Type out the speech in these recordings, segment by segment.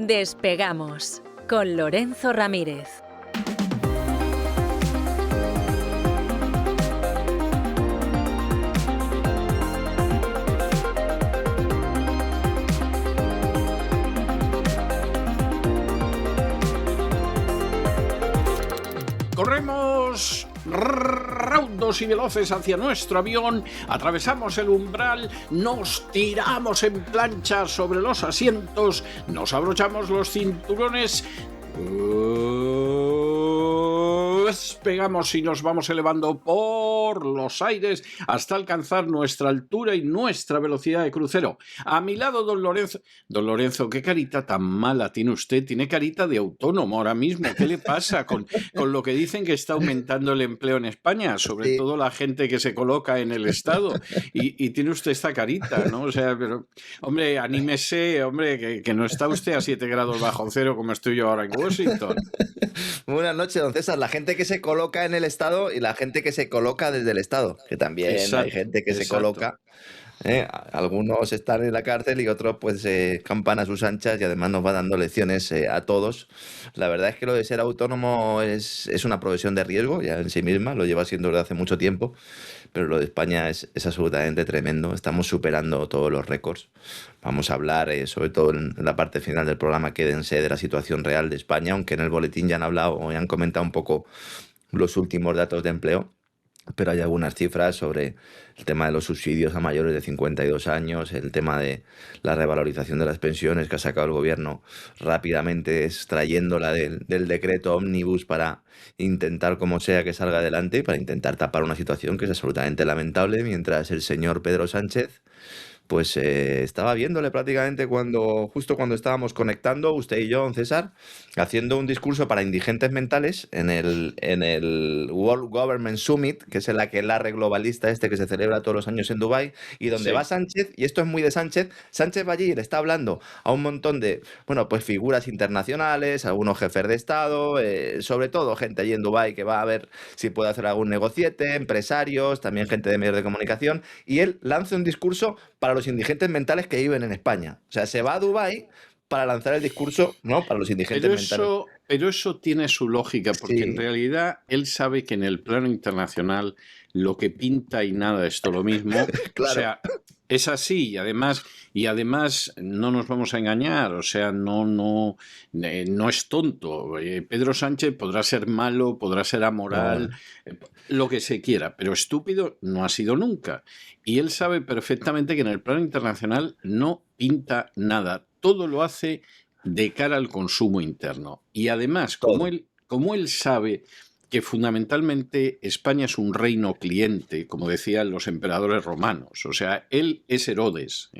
Despegamos con Lorenzo Ramírez. Corremos raudos y veloces hacia nuestro avión, atravesamos el umbral, nos tiramos en plancha sobre los asientos, nos abrochamos los cinturones, despegamos y nos vamos elevando por los aires hasta alcanzar nuestra altura y nuestra velocidad de crucero. A mi lado, don Lorenzo. Don Lorenzo, qué carita tan mala tiene usted. Tiene carita de autónomo ahora mismo. ¿Qué le pasa con lo que dicen que está aumentando el empleo en España? Sobre todo la gente que se coloca en el Estado. Y tiene usted esta carita, ¿no? O sea, pero, hombre, anímese, hombre, que no está usted a 7 grados bajo cero como estoy yo ahora en Washington. Buenas noches, don César. La gente que se coloca en el Estado y la gente que se coloca desde el Estado, que también hay gente que se coloca. Algunos están en la cárcel y otros pues campan a sus anchas y además nos va dando lecciones a todos. La verdad es que lo de ser autónomo es una profesión de riesgo ya en sí misma, lo lleva siendo desde hace mucho tiempo, pero lo de España es absolutamente tremendo. Estamos superando todos los récords. Vamos a hablar, sobre todo en la parte final del programa, quédense, de la situación real de España, aunque en el boletín ya han hablado y han comentado un poco los últimos datos de empleo. Pero hay algunas cifras sobre el tema de los subsidios a mayores de 52 años, el tema de la revalorización de las pensiones que ha sacado el gobierno rápidamente, extrayéndola del decreto ómnibus para intentar, como sea, que salga adelante, para intentar tapar una situación que es absolutamente lamentable, mientras el señor Pedro Sánchez pues estaba viéndole prácticamente justo cuando estábamos conectando, usted y yo, don César, haciendo un discurso para indigentes mentales en el World Government Summit, que es el aquelarre globalista que se celebra todos los años en Dubái, y donde va Sánchez, y esto es muy de Sánchez va allí y le está hablando a un montón de, pues figuras internacionales, algunos jefes de Estado, sobre todo gente allí en Dubái que va a ver si puede hacer algún negociete, empresarios, también gente de medios de comunicación, y él lanza un discurso para los indigentes mentales que viven en España. O sea, se va a Dubái para lanzar el discurso, ¿no?, para los indigentes mentales. Pero eso tiene su lógica, porque en realidad él sabe que en el plano internacional lo que pinta y nada es todo lo mismo. Claro. O sea, es así, y además no nos vamos a engañar, o sea, no es tonto. Pedro Sánchez podrá ser malo, podrá ser amoral, lo que se quiera, pero estúpido no ha sido nunca. Y él sabe perfectamente que en el plano internacional no pinta nada, todo lo hace de cara al consumo interno. Y además, como él sabe que fundamentalmente España es un reino cliente, como decían los emperadores romanos, o sea, él es Herodes,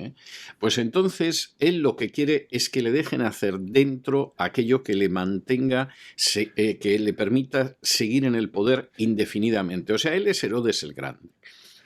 pues entonces él lo que quiere es que le dejen hacer dentro aquello que le mantenga, que le permita seguir en el poder indefinidamente. O sea, él es Herodes el Grande.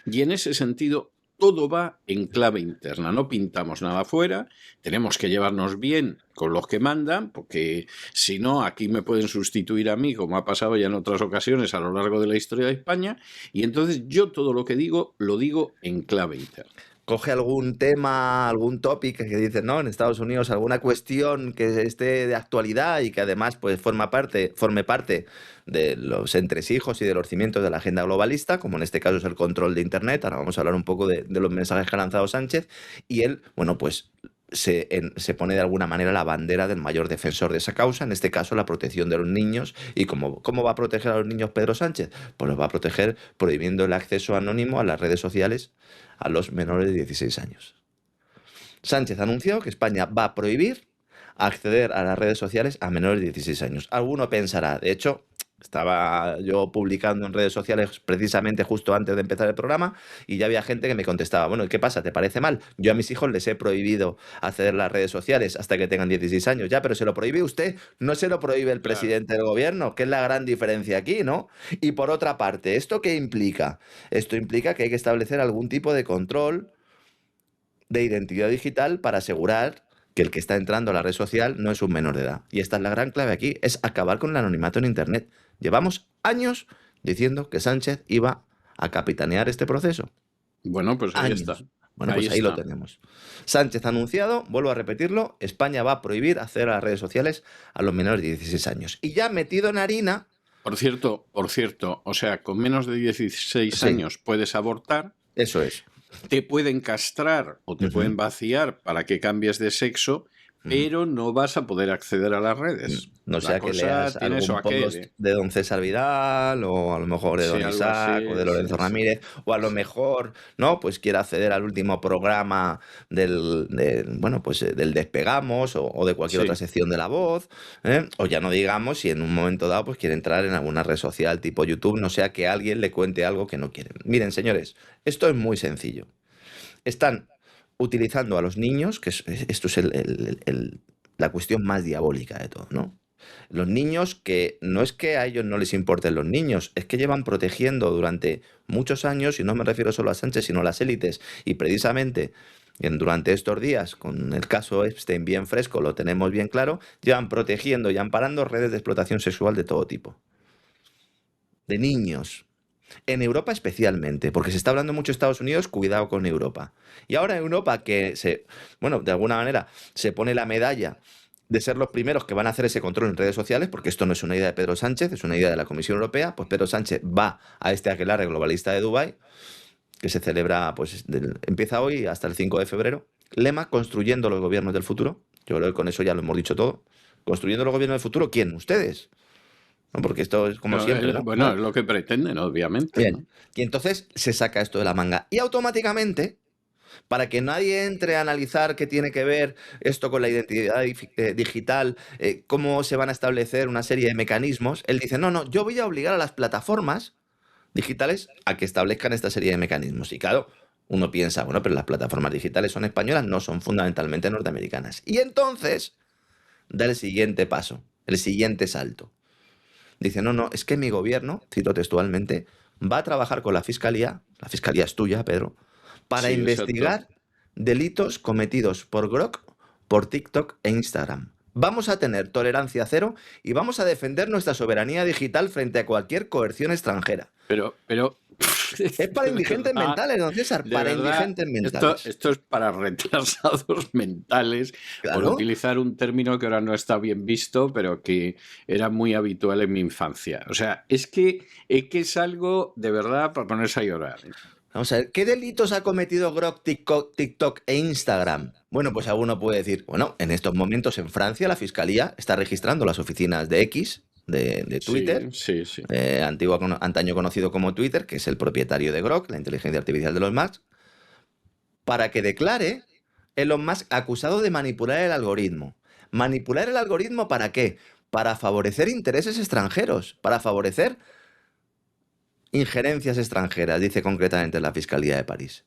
Y en ese sentido, todo va en clave interna, no pintamos nada afuera, tenemos que llevarnos bien con los que mandan, porque si no, aquí me pueden sustituir a mí, como ha pasado ya en otras ocasiones a lo largo de la historia de España, y entonces yo todo lo que digo, lo digo en clave interna. Coge algún tema, algún topic que dicen, ¿no?, en Estados Unidos, alguna cuestión que esté de actualidad y que además pues forme parte de los entresijos y de los cimientos de la agenda globalista, como en este caso es el control de Internet. Ahora vamos a hablar un poco de los mensajes que ha lanzado Sánchez, y él, pues se pone de alguna manera la bandera del mayor defensor de esa causa, en este caso la protección de los niños. ¿Y cómo va a proteger a los niños Pedro Sánchez? Pues los va a proteger prohibiendo el acceso anónimo a las redes sociales a los menores de 16 años. Sánchez ha anunciado que España va a prohibir acceder a las redes sociales a menores de 16 años. Alguno pensará, de hecho, estaba yo publicando en redes sociales precisamente justo antes de empezar el programa y ya había gente que me contestaba, bueno, ¿qué pasa? ¿Te parece mal? Yo a mis hijos les he prohibido acceder a las redes sociales hasta que tengan 16 años. Ya, pero ¿se lo prohíbe usted? No se lo prohíbe el presidente del gobierno, que es la gran diferencia aquí, ¿no? Y por otra parte, ¿esto qué implica? Esto implica que hay que establecer algún tipo de control de identidad digital para asegurar que el que está entrando a la red social no es un menor de edad. Y esta es la gran clave aquí, es acabar con el anonimato en Internet. Llevamos años diciendo que Sánchez iba a capitanear este proceso. Bueno, pues ahí está. Bueno, pues ahí lo tenemos. Sánchez ha anunciado, vuelvo a repetirlo, España va a prohibir acceder a las redes sociales a los menores de 16 años. Y ya metido en harina... Por cierto, o sea, con menos de 16 años puedes abortar. Eso es. Te pueden castrar o te pueden vaciar para que cambies de sexo, pero no vas a poder acceder a las redes. No sea que leas algún post de don César Vidal, o a lo mejor de don Isaac, o de Lorenzo Ramírez, o a lo mejor, ¿no? Pues quiera acceder al último programa del Despegamos, o de cualquier otra sección de La Voz, o ya no digamos si en un momento dado pues quiere entrar en alguna red social tipo YouTube, no sea que alguien le cuente algo que no quieren. Miren, señores, esto es muy sencillo. Están utilizando a los niños, que esto es la cuestión más diabólica de todo, ¿no? Los niños, que no es que a ellos no les importen los niños, es que llevan protegiendo durante muchos años, y no me refiero solo a Sánchez, sino a las élites, y precisamente durante estos días, con el caso Epstein bien fresco, lo tenemos bien claro, llevan protegiendo y amparando redes de explotación sexual de todo tipo. De niños. En Europa especialmente, porque se está hablando mucho de Estados Unidos, cuidado con Europa. Y ahora Europa que de alguna manera se pone la medalla de ser los primeros que van a hacer ese control en redes sociales, porque esto no es una idea de Pedro Sánchez, es una idea de la Comisión Europea, pues Pedro Sánchez va a este aquelarre globalista de Dubái, que se celebra, pues empieza hoy hasta el 5 de febrero. Lema, construyendo los gobiernos del futuro. Yo creo que con eso ya lo hemos dicho todo. Construyendo los gobiernos del futuro, ¿quién? ¿Ustedes? ¿No? Porque esto es como siempre, ¿no? Bueno, es lo que pretenden, obviamente. Bien. ¿no? Y entonces se saca esto de la manga. Y automáticamente, para que nadie entre a analizar qué tiene que ver esto con la identidad digital, cómo se van a establecer una serie de mecanismos, él dice, no, yo voy a obligar a las plataformas digitales a que establezcan esta serie de mecanismos. Y claro, uno piensa, bueno, pero las plataformas digitales son españolas, no, son fundamentalmente norteamericanas. Y entonces da el siguiente paso, el siguiente salto. Dice, no, es que mi gobierno, cito textualmente, va a trabajar con la fiscalía es tuya, Pedro, para investigar delitos cometidos por Grok, por TikTok e Instagram. Vamos a tener tolerancia cero y vamos a defender nuestra soberanía digital frente a cualquier coerción extranjera. Pero es para indigentes mentales, don César, para indigentes mentales. Esto es para retrasados mentales, por utilizar un término que ahora no está bien visto, pero que era muy habitual en mi infancia. O sea, es que es algo de verdad para ponerse a llorar. Vamos a ver, ¿qué delitos ha cometido Grok, TikTok e Instagram? Bueno, pues alguno puede decir, bueno, en estos momentos en Francia la Fiscalía está registrando las oficinas de X, de Twitter, sí. Antaño conocido como Twitter, que es el propietario de Grok, la inteligencia artificial de Elon Musk, para que declare Elon Musk acusado de manipular el algoritmo. ¿Manipular el algoritmo para qué? Para favorecer intereses extranjeros, para favorecer injerencias extranjeras, dice concretamente la Fiscalía de París.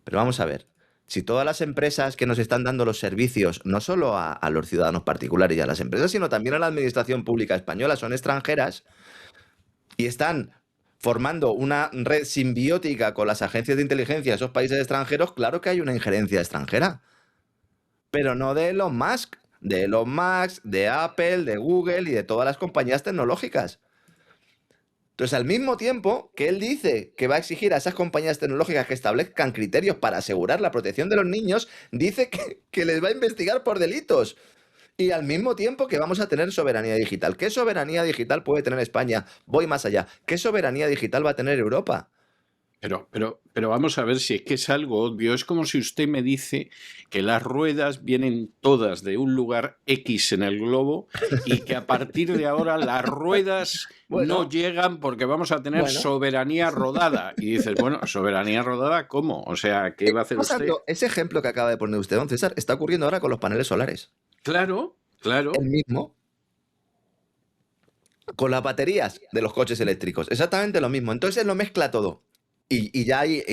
Pero vamos a ver, si todas las empresas que nos están dando los servicios, no solo a los ciudadanos particulares y a las empresas, sino también a la administración pública española, son extranjeras y están formando una red simbiótica con las agencias de inteligencia de esos países extranjeros, claro que hay una injerencia extranjera. Pero no de Elon Musk, de Apple, de Google y de todas las compañías tecnológicas. Entonces, al mismo tiempo que él dice que va a exigir a esas compañías tecnológicas que establezcan criterios para asegurar la protección de los niños, dice que les va a investigar por delitos. Y al mismo tiempo que vamos a tener soberanía digital. ¿Qué soberanía digital puede tener España? Voy más allá. ¿Qué soberanía digital va a tener Europa? Pero vamos a ver si es que es algo obvio. Es como si usted me dice que las ruedas vienen todas de un lugar X en el globo y que a partir de ahora las ruedas no llegan porque vamos a tener soberanía rodada. Y dices, bueno, ¿soberanía rodada cómo? O sea, ¿qué va a hacer usted? Ese ejemplo que acaba de poner usted, don César, está ocurriendo ahora con los paneles solares. Claro. El mismo. Con las baterías de los coches eléctricos. Exactamente lo mismo. Entonces él lo mezcla todo. Y ya hay,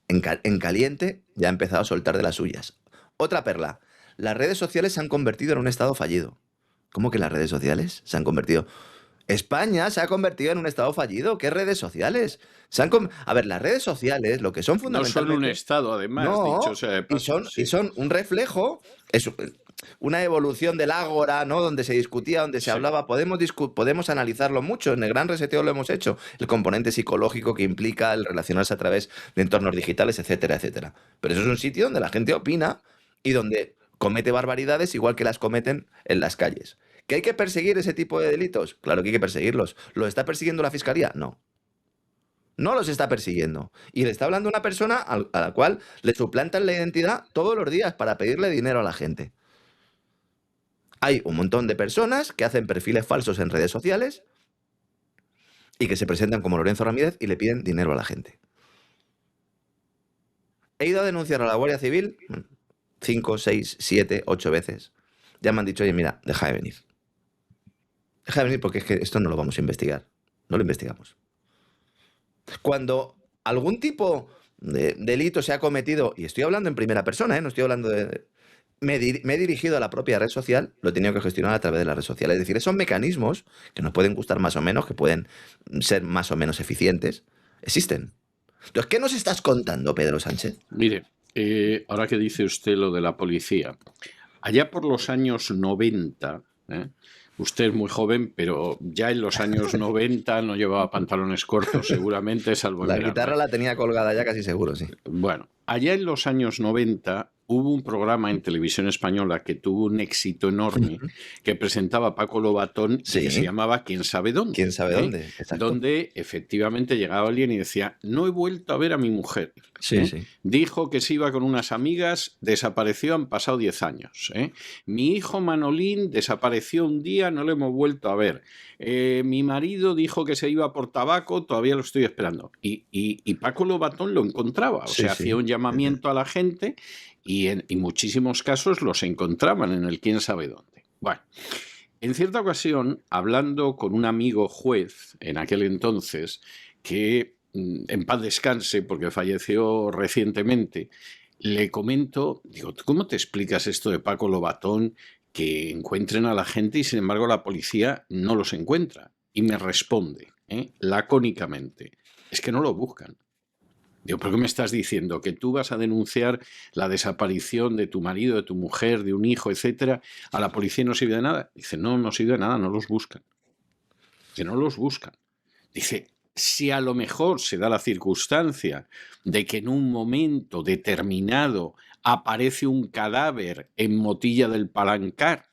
en caliente, ya ha empezado a soltar de las suyas. Otra perla. Las redes sociales se han convertido en un estado fallido. ¿Cómo que las redes sociales se han convertido? España se ha convertido en un estado fallido. ¿Qué redes sociales? A ver, las redes sociales lo que son fundamentalmente... No son un estado, además, no, dicho sea de paso. Y son un reflejo... una evolución del ágora, ¿no? Donde se discutía, donde se hablaba. Podemos analizarlo mucho. En el Gran Reseteo lo hemos hecho. El componente psicológico que implica el relacionarse a través de entornos digitales, etcétera, etcétera. Pero eso es un sitio donde la gente opina y donde comete barbaridades igual que las cometen en las calles. ¿Que hay que perseguir ese tipo de delitos? Claro que hay que perseguirlos. ¿Los está persiguiendo la Fiscalía? No. No los está persiguiendo. Y le está hablando una persona a la cual le suplantan la identidad todos los días para pedirle dinero a la gente. Hay un montón de personas que hacen perfiles falsos en redes sociales y que se presentan como Lorenzo Ramírez y le piden dinero a la gente. He ido a denunciar a la Guardia Civil 5, 6, 7, 8 veces. Ya me han dicho, oye, mira, deja de venir. Deja de venir porque es que esto no lo vamos a investigar. No lo investigamos. Cuando algún tipo de delito se ha cometido, y estoy hablando en primera persona, no estoy hablando de... Me he dirigido a la propia red social, lo he tenido que gestionar a través de la red social. Es decir, esos mecanismos que nos pueden gustar más o menos, que pueden ser más o menos eficientes, existen. Entonces, ¿qué nos estás contando, Pedro Sánchez? Mire, ahora que dice usted lo de la policía, allá por los años 90, usted es muy joven, pero ya en los años 90 no llevaba pantalones cortos, seguramente, salvo en La verano. guitarra la tenía colgada ya casi seguro, sí. Bueno, allá en los años 90 hubo un programa en Televisión Española que tuvo un éxito enorme, que presentaba Paco Lobatón, Sí. que se llamaba ¿Quién sabe dónde? ¿Quién sabe dónde? Exacto. Donde efectivamente llegaba alguien y decía, no he vuelto a ver a mi mujer. Sí, sí. Dijo que se iba con unas amigas, desapareció, han pasado 10 años. Mi hijo Manolín desapareció un día, no lo hemos vuelto a ver. Mi marido dijo que se iba por tabaco, todavía lo estoy esperando. Y Paco Lobatón lo encontraba, o sea, hacía un llamamiento a la gente y en muchísimos casos los encontraban en el quién sabe dónde. Bueno, en cierta ocasión, hablando con un amigo juez en aquel entonces, que en paz descanse porque falleció recientemente, le comento, digo, ¿cómo te explicas esto de Paco Lobatón, que encuentren a la gente y sin embargo la policía no los encuentra? Y me responde, lacónicamente, es que no lo buscan. Digo, ¿pero qué me estás diciendo? ¿Que tú vas a denunciar la desaparición de tu marido, de tu mujer, de un hijo, etcétera, a la policía y no sirve de nada? Dice, no sirve de nada, no los buscan. Que no los buscan. Dice, si a lo mejor se da la circunstancia de que en un momento determinado aparece un cadáver en Motilla del Palancar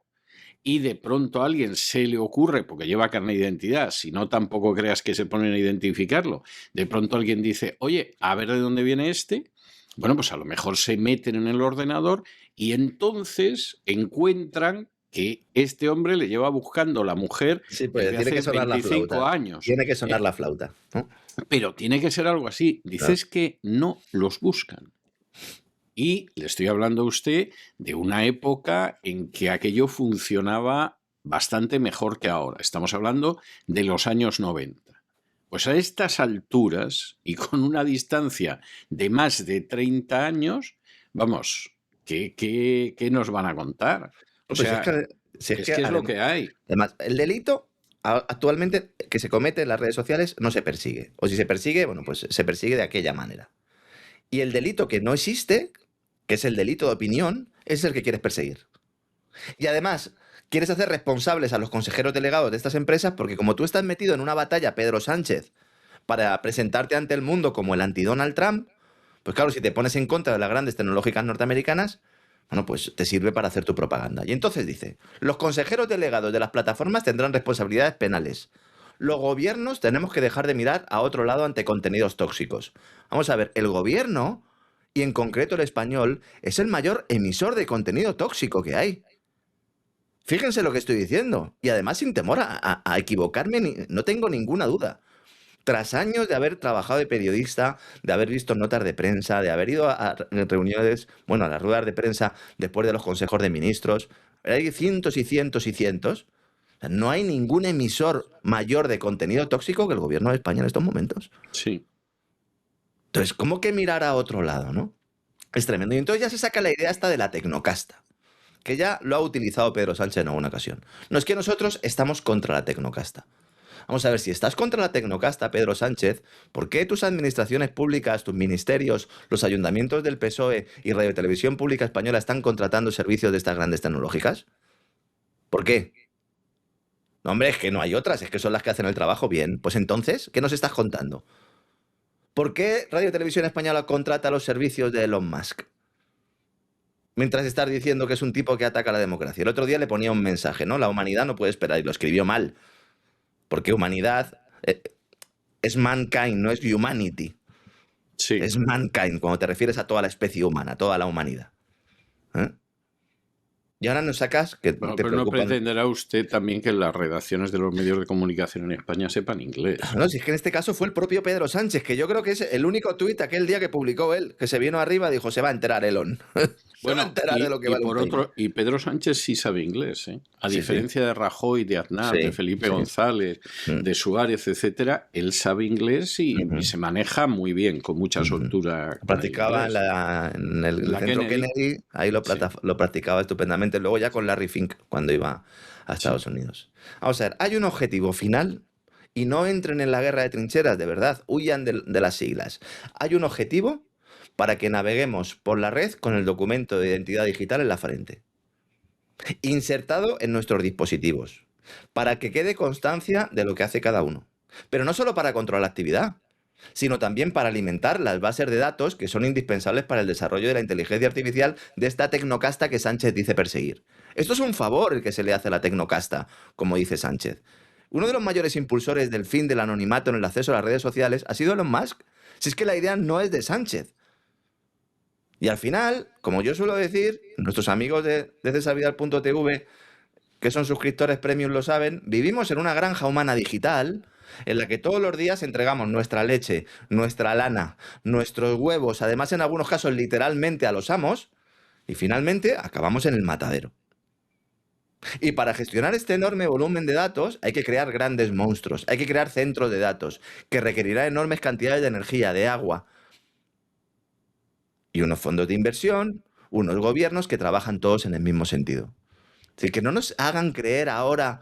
y de pronto a alguien se le ocurre, porque lleva carnet de identidad, si no tampoco creas que se ponen a identificarlo, de pronto alguien dice, oye, a ver de dónde viene este, bueno, pues a lo mejor se meten en el ordenador y entonces encuentran que este hombre le lleva buscando la mujer desde hace 25 años. Tiene que sonar la flauta, ¿no? Pero tiene que ser algo así. Dices que no los buscan. Y le estoy hablando a usted de una época en que aquello funcionaba bastante mejor que ahora. Estamos hablando de los años 90. Pues a estas alturas y con una distancia de más de 30 años, vamos, ¿qué nos van a contar? O sea, es que es lo que hay. Además, el delito actualmente que se comete en las redes sociales no se persigue. O si se persigue, bueno, pues se persigue de aquella manera. Y el delito que no existe, que es el delito de opinión, es el que quieres perseguir. Y además, quieres hacer responsables a los consejeros delegados de estas empresas porque como tú estás metido en una batalla, Pedro Sánchez, para presentarte ante el mundo como el anti-Donald Trump, pues claro, si te pones en contra de las grandes tecnológicas norteamericanas, bueno, pues te sirve para hacer tu propaganda. Y entonces dice, los consejeros delegados de las plataformas tendrán responsabilidades penales. Los gobiernos tenemos que dejar de mirar a otro lado ante contenidos tóxicos. Vamos a ver, el gobierno, y en concreto el español, es el mayor emisor de contenido tóxico que hay. Fíjense lo que estoy diciendo. Y además sin temor a equivocarme, no tengo ninguna duda. Tras años de haber trabajado de periodista, de haber visto notas de prensa, de haber ido a reuniones, bueno, a las ruedas de prensa después de los consejos de ministros, hay cientos y cientos y cientos. No hay ningún emisor mayor de contenido tóxico que el gobierno de España en estos momentos. Sí. Entonces, ¿cómo que mirar a otro lado, no? Es tremendo. Y entonces ya se saca la idea esta de la tecnocasta, que ya lo ha utilizado Pedro Sánchez en alguna ocasión. No es que nosotros estamos contra la tecnocasta. Vamos a ver, si estás contra la tecnocasta, Pedro Sánchez, ¿por qué tus administraciones públicas, tus ministerios, los ayuntamientos del PSOE y Radio Televisión Pública Española están contratando servicios de estas grandes tecnológicas? ¿Por qué? No, hombre, es que no hay otras, es que son las que hacen el trabajo bien. Pues entonces, ¿qué nos estás contando? ¿Por qué Radio Televisión Española contrata los servicios de Elon Musk? Mientras estás diciendo que es un tipo que ataca la democracia. El otro día le ponía un mensaje, ¿no? La humanidad no puede esperar, y lo escribió mal. Porque humanidad es mankind, no es humanity. Sí. Es mankind, cuando te refieres a toda la especie humana, a toda la humanidad. ¿Eh? Y ahora nos sacas que bueno, te pero preocupan... no pretenderá usted también que las redacciones de los medios de comunicación en España sepan inglés. No, si es que en este caso fue el propio Pedro Sánchez, que yo creo que es el único tuit aquel día que publicó él, que se vino arriba y dijo, se va a enterar Elon. Bueno, va a enterar de lo que vale por otro, y Pedro Sánchez sí sabe inglés, ¿eh? A diferencia de Rajoy, de Aznar, de Felipe González, de Suárez, etcétera, él sabe inglés y se maneja muy bien, con mucha soltura. Practicaba en el centro Kennedy, ahí lo practicaba estupendamente. Luego ya con Larry Fink, cuando iba a Estados Unidos. Vamos a ver, hay un objetivo final y no entren en la guerra de trincheras, de verdad, huyan de las siglas. Hay un objetivo para que naveguemos por la red con el documento de identidad digital en la frente, insertado en nuestros dispositivos, para que quede constancia de lo que hace cada uno. Pero no solo para controlar la actividad, sino también para alimentar las bases de datos que son indispensables para el desarrollo de la inteligencia artificial de esta tecnocasta que Sánchez dice perseguir. Esto es un favor el que se le hace a la tecnocasta, como dice Sánchez. Uno de los mayores impulsores del fin del anonimato en el acceso a las redes sociales ha sido Elon Musk. Si es que la idea no es de Sánchez. Y al final, como yo suelo decir, nuestros amigos de cesarvidal.tv, que son suscriptores premium, lo saben, vivimos en una granja humana digital en la que todos los días entregamos nuestra leche, nuestra lana, nuestros huevos, además en algunos casos literalmente a los amos, y finalmente acabamos en el matadero. Y para gestionar este enorme volumen de datos hay que crear grandes monstruos, hay que crear centros de datos, que requerirá enormes cantidades de energía, de agua, y unos fondos de inversión, unos gobiernos que trabajan todos en el mismo sentido. Así que no nos hagan creer ahora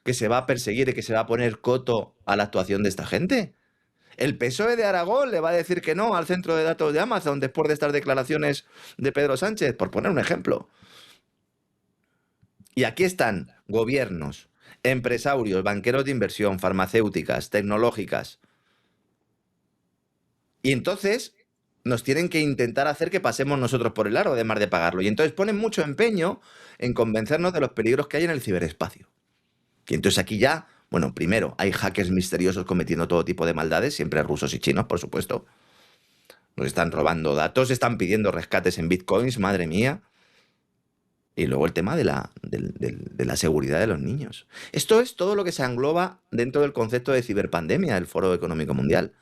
que se va a perseguir y que se va a poner coto a la actuación de esta gente. El PSOE de Aragón le va a decir que no al centro de datos de Amazon después de estas declaraciones de Pedro Sánchez, por poner un ejemplo. Y aquí están gobiernos, empresarios, banqueros de inversión, farmacéuticas, tecnológicas. Y entonces nos tienen que intentar hacer que pasemos nosotros por el aro, además de pagarlo. Y entonces ponen mucho empeño en convencernos de los peligros que hay en el ciberespacio. Y entonces aquí ya, bueno, primero, hay hackers misteriosos cometiendo todo tipo de maldades, siempre rusos y chinos, por supuesto. Nos están robando datos, están pidiendo rescates en bitcoins, madre mía. Y luego el tema de la seguridad de los niños. Esto es todo lo que se engloba dentro del concepto de ciberpandemia del Foro Económico Mundial.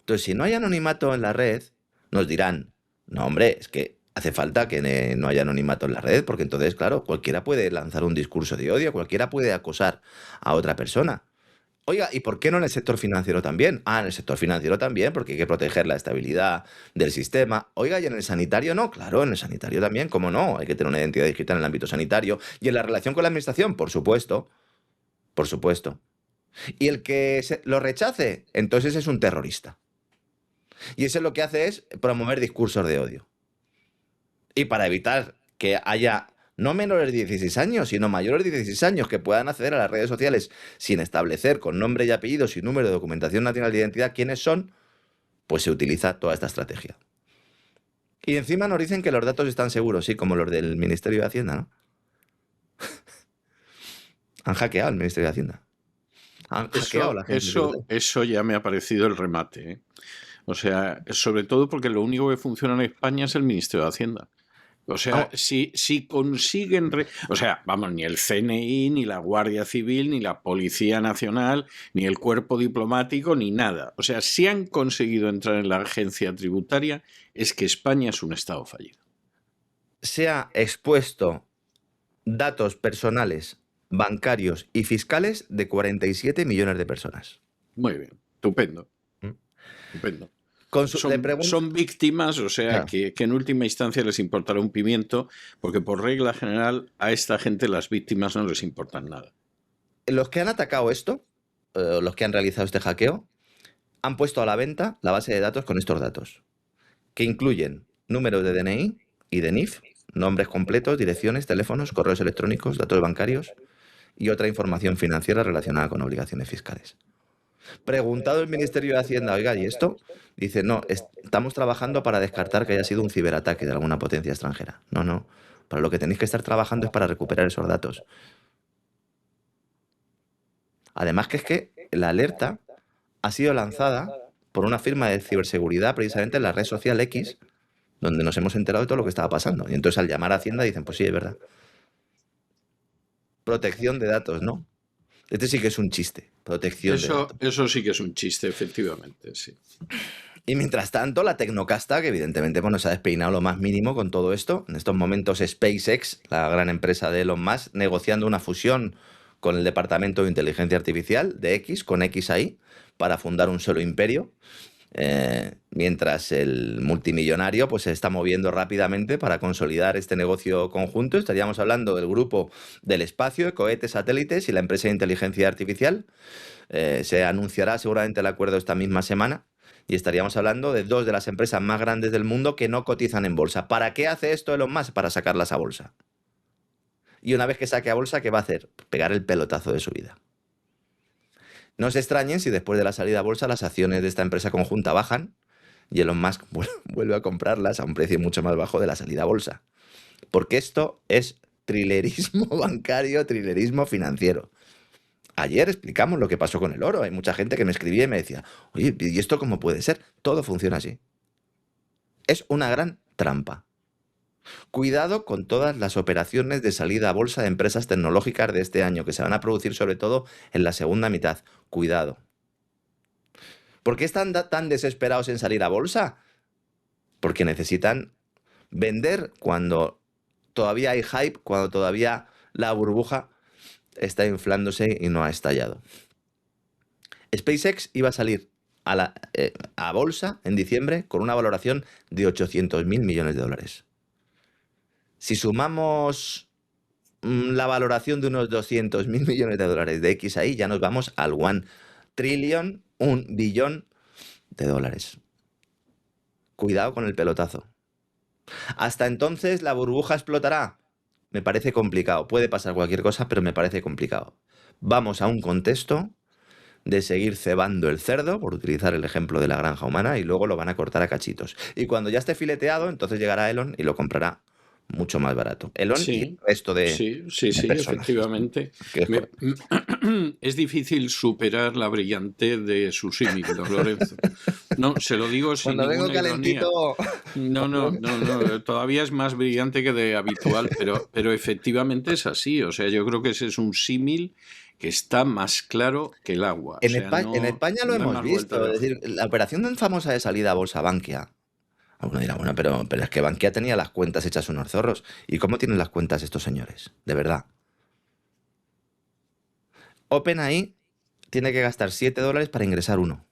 Entonces, si no hay anonimato en la red, nos dirán, no, hombre, es que hace falta que no haya anonimato en la red, porque entonces, claro, cualquiera puede lanzar un discurso de odio, cualquiera puede acosar a otra persona. Oiga, ¿y por qué no en el sector financiero también? Ah, en el sector financiero también, porque hay que proteger la estabilidad del sistema. Oiga, ¿y en el sanitario no? Claro, en el sanitario también, ¿cómo no? Hay que tener una identidad digital en el ámbito sanitario. ¿Y en la relación con la administración? Por supuesto. Por supuesto. Y el que lo rechace, entonces es un terrorista. Y eso lo que hace es promover discursos de odio. Y para evitar que haya no menores de 16 años, sino mayores de 16 años que puedan acceder a las redes sociales sin establecer con nombre y apellido y número de documentación nacional de identidad quiénes son, pues se utiliza toda esta estrategia. Y encima nos dicen que los datos están seguros, sí, como los del Ministerio de Hacienda, ¿no? Han hackeado el Ministerio de Hacienda. Han hackeado la gente. Eso ya me ha parecido el remate, ¿eh? O sea, sobre todo porque lo único que funciona en España es el Ministerio de Hacienda. O sea, si consiguen... O sea, vamos, ni el CNI, ni la Guardia Civil, ni la Policía Nacional, ni el Cuerpo Diplomático, ni nada. O sea, si han conseguido entrar en la agencia tributaria, es que España es un Estado fallido. Se ha expuesto datos personales, bancarios y fiscales de 47 millones de personas. Muy bien, estupendo. Estupendo. Son víctimas, o sea, que en última instancia les importará un pimiento, porque por regla general a esta gente las víctimas no les importan nada. Los que han atacado esto, los que han realizado este hackeo, han puesto a la venta la base de datos con estos datos, que incluyen números de DNI y de NIF, nombres completos, direcciones, teléfonos, correos electrónicos, datos bancarios y otra información financiera relacionada con obligaciones fiscales. Preguntado el Ministerio de Hacienda, oiga, ¿y esto? Dice, no, estamos trabajando para descartar que haya sido un ciberataque de alguna potencia extranjera. No, para lo que tenéis que estar trabajando es para recuperar esos datos. Además que es que la alerta ha sido lanzada por una firma de ciberseguridad precisamente en la red social X, donde nos hemos enterado de todo lo que estaba pasando. Y entonces al llamar a Hacienda dicen, pues sí, es verdad. Protección de datos, ¿no? Este sí que es un chiste, protección de datos. Eso sí que es un chiste, efectivamente, sí. Y mientras tanto, la Tecnocasta, que evidentemente se ha despeinado lo más mínimo con todo esto. En estos momentos SpaceX, la gran empresa de Elon Musk, negociando una fusión con el Departamento de Inteligencia Artificial de X, con XAI, para fundar un solo imperio. Mientras el multimillonario pues se está moviendo rápidamente para consolidar este negocio conjunto. Estaríamos hablando del grupo del espacio, cohetes, satélites y la empresa de inteligencia artificial. Se anunciará seguramente el acuerdo esta misma semana y estaríamos hablando de dos de las empresas más grandes del mundo que no cotizan en bolsa. ¿Para qué hace esto Elon Musk? Para sacarlas a bolsa. Y una vez que saque a bolsa, ¿qué va a hacer? Pegar el pelotazo de su vida. No se extrañen si después de la salida a bolsa las acciones de esta empresa conjunta bajan y Elon Musk vuelve a comprarlas a un precio mucho más bajo de la salida a bolsa. Porque esto es trilerismo bancario, trilerismo financiero. Ayer explicamos lo que pasó con el oro. Hay mucha gente que me escribía y me decía, oye, ¿y esto cómo puede ser? Todo funciona así. Es una gran trampa. Cuidado con todas las operaciones de salida a bolsa de empresas tecnológicas de este año, que se van a producir sobre todo en la segunda mitad. Cuidado. ¿Por qué están tan desesperados en salir a bolsa? Porque necesitan vender cuando todavía hay hype, cuando todavía la burbuja está inflándose y no ha estallado. SpaceX iba a salir a bolsa en diciembre con una valoración de 800.000 millones de dólares. Si sumamos la valoración de unos 200.000 millones de dólares de XAI, ya nos vamos al 1 trillón, 1 billón de dólares. Cuidado con el pelotazo. Hasta entonces, ¿la burbuja explotará? Me parece complicado. Puede pasar cualquier cosa, pero me parece complicado. Vamos a un contexto de seguir cebando el cerdo, por utilizar el ejemplo de la granja humana, y luego lo van a cortar a cachitos. Y cuando ya esté fileteado, entonces llegará Elon y lo comprará mucho más barato. Elon y el resto de Sí, efectivamente. Es difícil superar la brillantez de su símil, don Lorenzo. No, se lo digo sin Cuando ninguna vengo calentito... ironía. No, todavía es más brillante que de habitual, pero efectivamente es así. O sea, yo creo que ese es un símil que está más claro que el agua. En España lo hemos visto. Es decir, la operación tan famosa de salida a bolsa Bankia. Alguno dirá, bueno, pero es que Bankia tenía las cuentas hechas unos zorros. ¿Y cómo tienen las cuentas estos señores? De verdad. OpenAI tiene que gastar $7 para ingresar 1.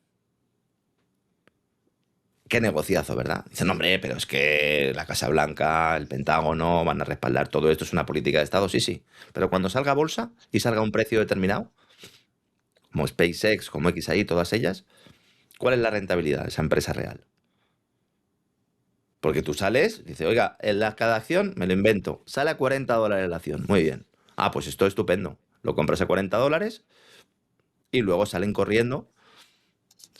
Qué negociazo, ¿verdad? Dicen, no, hombre, pero es que la Casa Blanca, el Pentágono van a respaldar todo esto, es una política de Estado, sí. Pero cuando salga a bolsa y salga a un precio determinado, como SpaceX, como XAI, todas ellas, ¿cuál es la rentabilidad de esa empresa real? Porque tú sales, dices, oiga, cada acción me lo invento, sale a $40 la acción, muy bien. Ah, pues esto es estupendo. Lo compras a $40 y luego salen corriendo,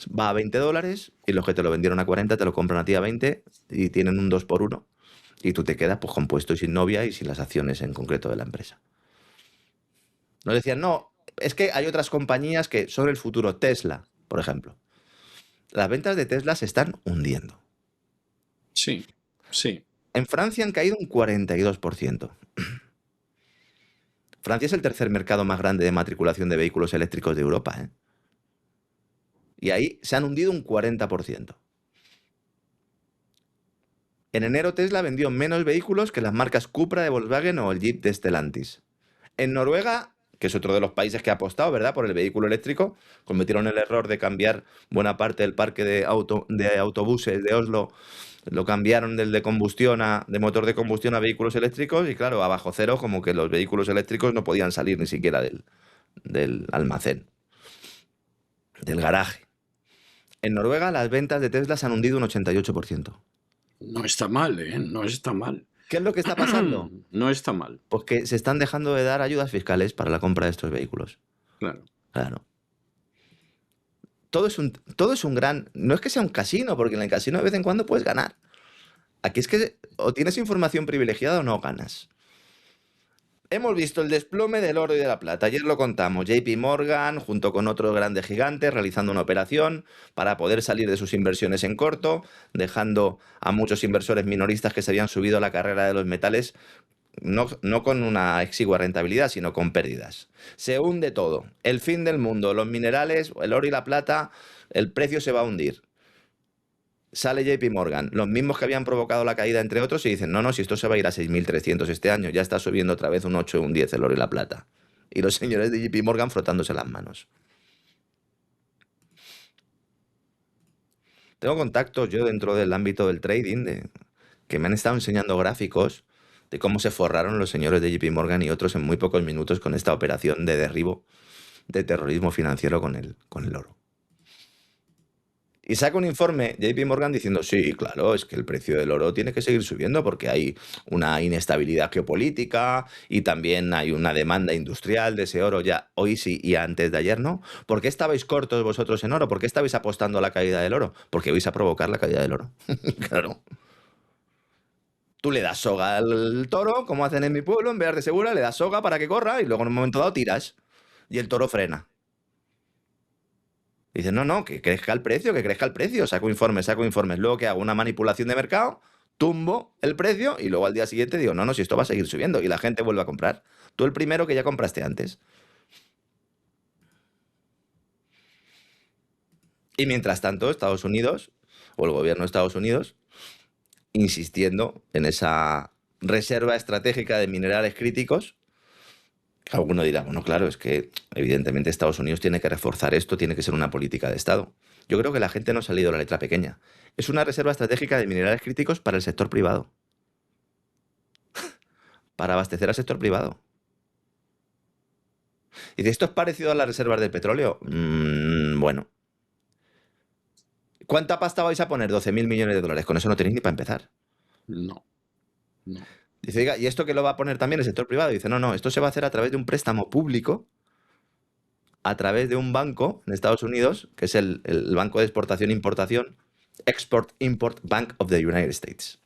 va a $20 y los que te lo vendieron a 40 te lo compran a ti a 20 y tienen un 2x1 y tú te quedas pues compuesto y sin novia y sin las acciones en concreto de la empresa. Nos decían, no, es que hay otras compañías que son el futuro. Tesla, por ejemplo. Las ventas de Tesla se están hundiendo. Sí. En Francia han caído un 42%. Francia es el tercer mercado más grande de matriculación de vehículos eléctricos de Europa, ¿eh? Y ahí se han hundido un 40%. En enero Tesla vendió menos vehículos que las marcas Cupra de Volkswagen o el Jeep de Stellantis. En Noruega, que es otro de los países que ha apostado, ¿verdad?, por el vehículo eléctrico, cometieron el error de cambiar buena parte del parque de autobuses de Oslo. Lo cambiaron de combustión de motor de combustión a vehículos eléctricos y claro, a bajo cero, como que los vehículos eléctricos no podían salir ni siquiera del almacén, del garaje. En Noruega las ventas de Tesla se han hundido un 88%. No está mal, ¿eh? No está mal. ¿Qué es lo que está pasando? No está mal. Pues que se están dejando de dar ayudas fiscales para la compra de estos vehículos. Claro. Claro. Todo es un gran... No es que sea un casino, porque en el casino de vez en cuando puedes ganar. Aquí es que o tienes información privilegiada o no ganas. Hemos visto el desplome del oro y de la plata. Ayer lo contamos. JP Morgan, junto con otros grandes gigantes, realizando una operación para poder salir de sus inversiones en corto, dejando a muchos inversores minoristas que se habían subido a la carrera de los metales, no con una exigua rentabilidad, sino con pérdidas. Se hunde todo. El fin del mundo. Los minerales, el oro y la plata, el precio se va a hundir. Sale JP Morgan, los mismos que habían provocado la caída, entre otros, y dicen, no, si esto se va a ir a 6.300 este año, ya está subiendo otra vez un 8, un 10 el oro y la plata. Y los señores de JP Morgan frotándose las manos. Tengo contactos yo dentro del ámbito del trading que me han estado enseñando gráficos de cómo se forraron los señores de JP Morgan y otros en muy pocos minutos con esta operación de derribo de terrorismo financiero con el oro. Y saca un informe JP Morgan diciendo, sí, claro, es que el precio del oro tiene que seguir subiendo porque hay una inestabilidad geopolítica y también hay una demanda industrial de ese oro ya hoy sí y antes de ayer no. ¿Por qué estabais cortos vosotros en oro? ¿Por qué estabais apostando a la caída del oro? Porque vais a provocar la caída del oro. Claro. Tú le das soga al toro, como hacen en mi pueblo, en Beas de Segura, le das soga para que corra y luego en un momento dado tiras y el toro frena. Dice, no, que crezca el precio, que crezca el precio. Saco informes. Luego que hago una manipulación de mercado, tumbo el precio y luego al día siguiente digo, no, si esto va a seguir subiendo y la gente vuelve a comprar. Tú el primero que ya compraste antes. Y mientras tanto, Estados Unidos, o el gobierno de Estados Unidos, insistiendo en esa reserva estratégica de minerales críticos. Alguno dirá, bueno, claro, es que evidentemente Estados Unidos tiene que reforzar esto, tiene que ser una política de Estado. Yo creo que la gente no ha salido la letra pequeña. Es una reserva estratégica de minerales críticos para el sector privado. Para abastecer al sector privado. Y esto es parecido a las reservas del petróleo. Bueno. ¿Cuánta pasta vais a poner? 12.000 millones de dólares. Con eso no tenéis ni para empezar. No. Dice, oiga, ¿y esto que lo va a poner también el sector privado? Dice, no, esto se va a hacer a través de un préstamo público, a través de un banco en Estados Unidos, que es el Banco de Exportación e Importación, Export-Import Bank of the United States,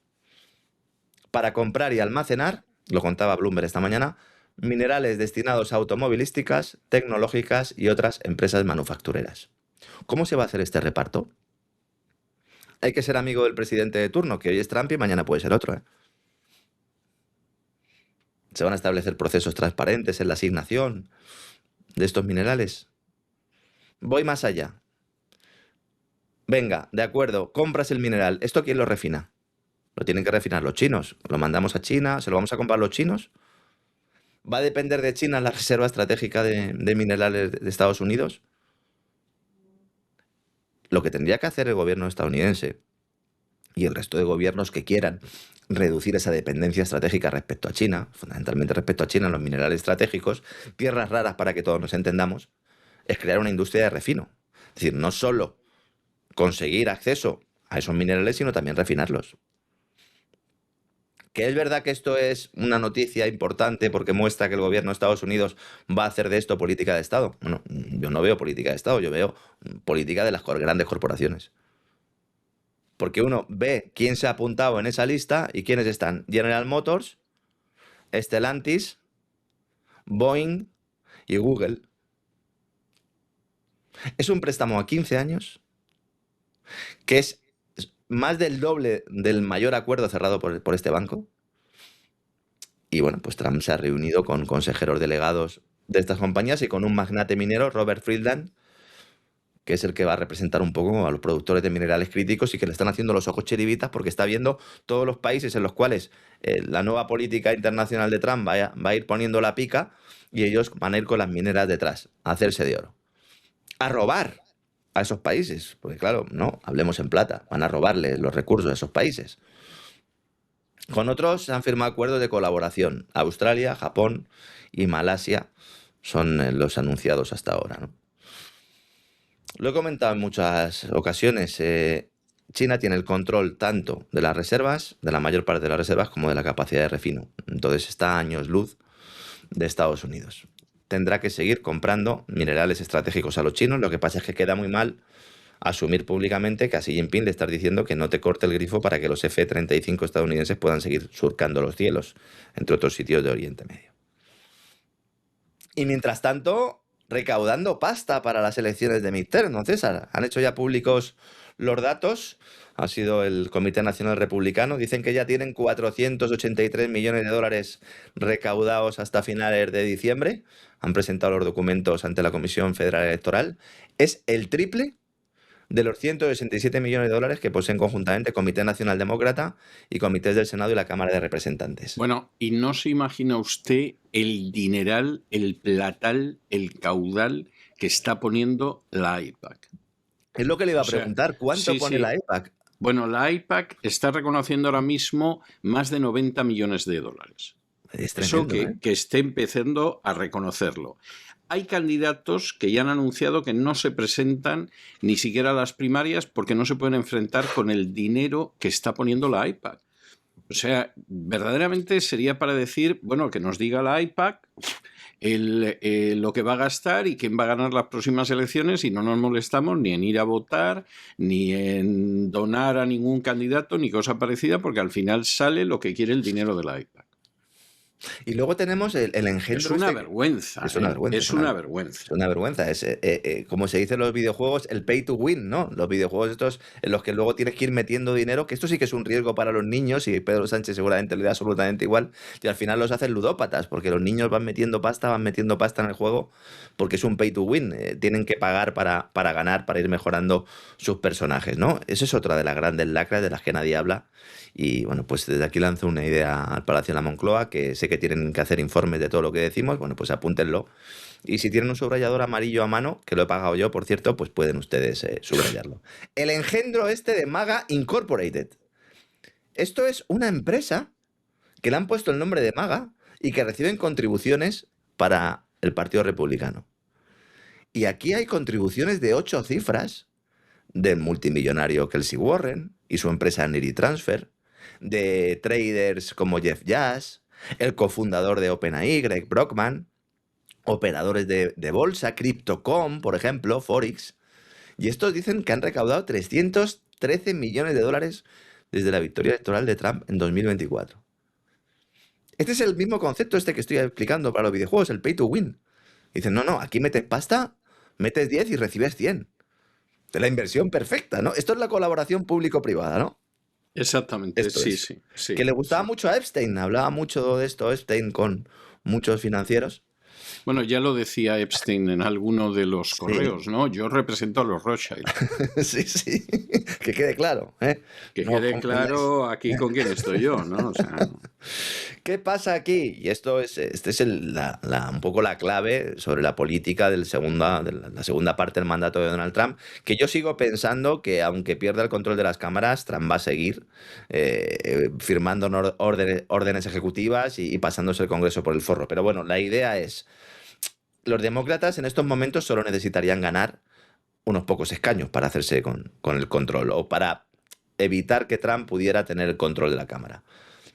para comprar y almacenar, lo contaba Bloomberg esta mañana, minerales destinados a automovilísticas, tecnológicas y otras empresas manufactureras. ¿Cómo se va a hacer este reparto? Hay que ser amigo del presidente de turno, que hoy es Trump y mañana puede ser otro, ¿eh? Se van a establecer procesos transparentes en la asignación de estos minerales. Voy más allá. Venga, de acuerdo, compras el mineral. ¿Esto quién lo refina? Lo tienen que refinar los chinos. Lo mandamos a China, ¿se lo vamos a comprar los chinos? ¿Va a depender de China la reserva estratégica de minerales de Estados Unidos? Lo que tendría que hacer el gobierno estadounidense y el resto de gobiernos que quieran reducir esa dependencia estratégica respecto a China, fundamentalmente respecto a China en los minerales estratégicos, tierras raras para que todos nos entendamos, es crear una industria de refino. Es decir, no solo conseguir acceso a esos minerales, sino también refinarlos. ¿Que es verdad que esto es una noticia importante porque muestra que el gobierno de Estados Unidos va a hacer de esto política de Estado? Bueno, yo no veo política de Estado, yo veo política de las grandes corporaciones. Porque uno ve quién se ha apuntado en esa lista y quiénes están. General Motors, Stellantis, Boeing y Google. Es un préstamo a 15 años que es más del doble del mayor acuerdo cerrado por este banco. Y bueno, pues Trump se ha reunido con consejeros delegados de estas compañías y con un magnate minero, Robert Friedland, que es el que va a representar un poco a los productores de minerales críticos y que le están haciendo los ojos chiribitas porque está viendo todos los países en los cuales la nueva política internacional de Trump va a ir poniendo la pica y ellos van a ir con las mineras detrás, a hacerse de oro. A robar a esos países, porque claro, no, hablemos en plata, van a robarle los recursos a esos países. Con otros se han firmado acuerdos de colaboración, Australia, Japón y Malasia son los anunciados hasta ahora, ¿no? Lo he comentado en muchas ocasiones. China tiene el control tanto de las reservas, de la mayor parte de las reservas, como de la capacidad de refino. Entonces está a años luz de Estados Unidos. Tendrá que seguir comprando minerales estratégicos a los chinos. Lo que pasa es que queda muy mal asumir públicamente que a Xi Jinping le estás diciendo que no te corte el grifo para que los F-35 estadounidenses puedan seguir surcando los cielos, entre otros sitios de Oriente Medio. Y mientras tanto, recaudando pasta para las elecciones de midterm, ¿no, César? Han hecho ya públicos los datos. Ha sido el Comité Nacional Republicano. Dicen que ya tienen 483 millones de dólares recaudados hasta finales de diciembre. Han presentado los documentos ante la Comisión Federal Electoral. Es el triple de los 167 millones de dólares que poseen conjuntamente Comité Nacional Demócrata y comités del Senado y la Cámara de Representantes. Bueno, ¿y no se imagina usted el dineral, el platal, el caudal que está poniendo la AIPAC? Es lo que le iba a preguntar. ¿Cuánto pone la AIPAC? Bueno, la AIPAC está reconociendo ahora mismo más de 90 millones de dólares. Es tremendo, Eso que esté empezando a reconocerlo. Hay candidatos que ya han anunciado que no se presentan ni siquiera a las primarias porque no se pueden enfrentar con el dinero que está poniendo la AIPAC. O sea, verdaderamente sería para decir, bueno, que nos diga la AIPAC lo que va a gastar y quién va a ganar las próximas elecciones y no nos molestamos ni en ir a votar, ni en donar a ningún candidato, ni cosa parecida, porque al final sale lo que quiere el dinero de la AIPAC. Y luego tenemos el engendro. Es una vergüenza. Es una vergüenza. Es una vergüenza. Es una vergüenza. Es, como se dice en los videojuegos, el pay to win, ¿no? Los videojuegos estos en los que luego tienes que ir metiendo dinero, que esto sí que es un riesgo para los niños y Pedro Sánchez seguramente le da absolutamente igual, y al final los hacen ludópatas, porque los niños van metiendo pasta en el juego, porque es un pay to win. Tienen que pagar para ganar, para ir mejorando sus personajes, ¿no? Eso es otra de las grandes lacras de las que nadie habla. Y bueno, pues desde aquí lanzo una idea al Palacio de la Moncloa, que sé que tienen que hacer informes de todo lo que decimos, bueno, pues apúntenlo. Y si tienen un subrayador amarillo a mano, que lo he pagado yo, por cierto, pues pueden ustedes subrayarlo. El engendro de MAGA Incorporated. Esto es una empresa que le han puesto el nombre de MAGA y que reciben contribuciones para el Partido Republicano. Y aquí hay contribuciones de 8 cifras del multimillonario Kelsey Warren y su empresa Niri Transfer, de traders como Jeff Yass, el cofundador de OpenAI, Greg Brockman, operadores de bolsa, Crypto.com, por ejemplo, Forex. Y estos dicen que han recaudado 313 millones de dólares desde la victoria electoral de Trump en 2024. Este es el mismo concepto que estoy explicando para los videojuegos, el pay to win. Dicen, no, aquí metes pasta, metes 10 y recibes 100. De la inversión perfecta, ¿no? Esto es la colaboración público-privada, ¿no? Exactamente, Esto sí, es. sí. Que le gustaba mucho a Epstein, hablaba mucho de esto Epstein con muchos financieros. Bueno, ya lo decía Epstein en alguno de los correos, ¿no? Yo represento a los Rothschild. Sí, que quede claro, ¿eh? Que quede claro aquí con quién estoy yo, ¿no? O sea, ¿qué pasa aquí? Y esto es, un poco la clave sobre la política de la segunda parte del mandato de Donald Trump, que yo sigo pensando que aunque pierda el control de las cámaras, Trump va a seguir firmando órdenes ejecutivas y pasándose el Congreso por el forro. Pero bueno, la idea es, los demócratas en estos momentos solo necesitarían ganar unos pocos escaños para hacerse con el control o para evitar que Trump pudiera tener el control de la Cámara.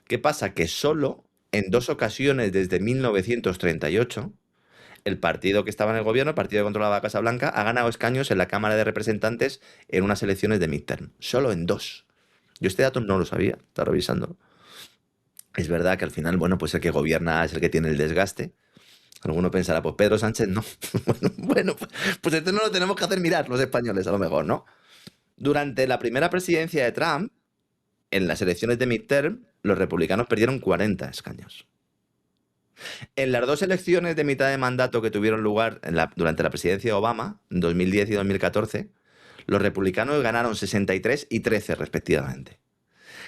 ¿Qué pasa? Que solo en 2 ocasiones desde 1938 el partido que estaba en el gobierno, el partido que controlaba la Casa Blanca, ha ganado escaños en la Cámara de Representantes en unas elecciones de midterm. Solo en 2. Yo este dato no lo sabía, está revisando. Es verdad que al final, bueno, pues el que gobierna es el que tiene el desgaste. Alguno pensará, pues Pedro Sánchez no. Bueno, pues esto no lo tenemos que hacer mirar los españoles, a lo mejor, ¿no? Durante la primera presidencia de Trump, en las elecciones de midterm, los republicanos perdieron 40 escaños. En las 2 elecciones de mitad de mandato que tuvieron lugar durante la presidencia de Obama, en 2010 y 2014, los republicanos ganaron 63 y 13 respectivamente.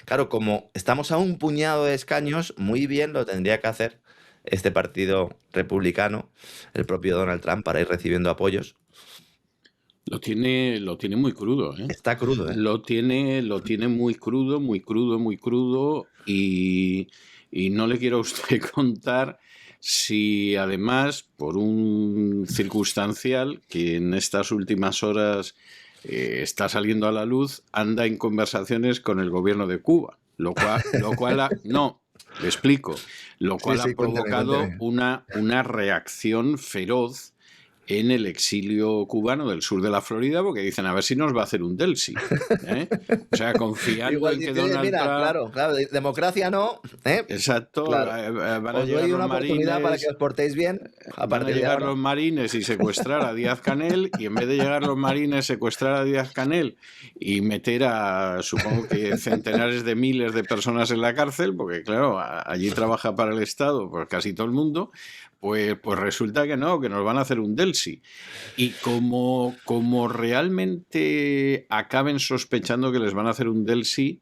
Claro, como estamos a un puñado de escaños, muy bien lo tendría que hacer este partido republicano, el propio Donald Trump, para ir recibiendo apoyos. Lo tiene muy crudo, ¿eh? Está crudo, ¿eh? Lo tiene muy crudo y no le quiero a usted contar si además, por un circunstancial que en estas últimas horas está saliendo a la luz, anda en conversaciones con el gobierno de Cuba, lo cual no, le explico, lo cual ha provocado una reacción feroz en el exilio cubano del sur de la Florida, porque dicen, a ver si nos va a hacer un Delsi. O sea, confiando igual en que dice, Donald mira, Trump... Claro, democracia no. Exacto, Claro. van a Os llegar doy los una oportunidad para que os portéis bien. Van a llegar los marines y secuestrar a Díaz-Canel, y en vez de llegar los marines, secuestrar a Díaz-Canel y meter a, supongo que centenares de miles de personas en la cárcel, porque claro, allí trabaja para el Estado pues casi todo el mundo, pues resulta que no, que nos van a hacer un Delsi. Y como realmente acaben sospechando que les van a hacer un Delsi,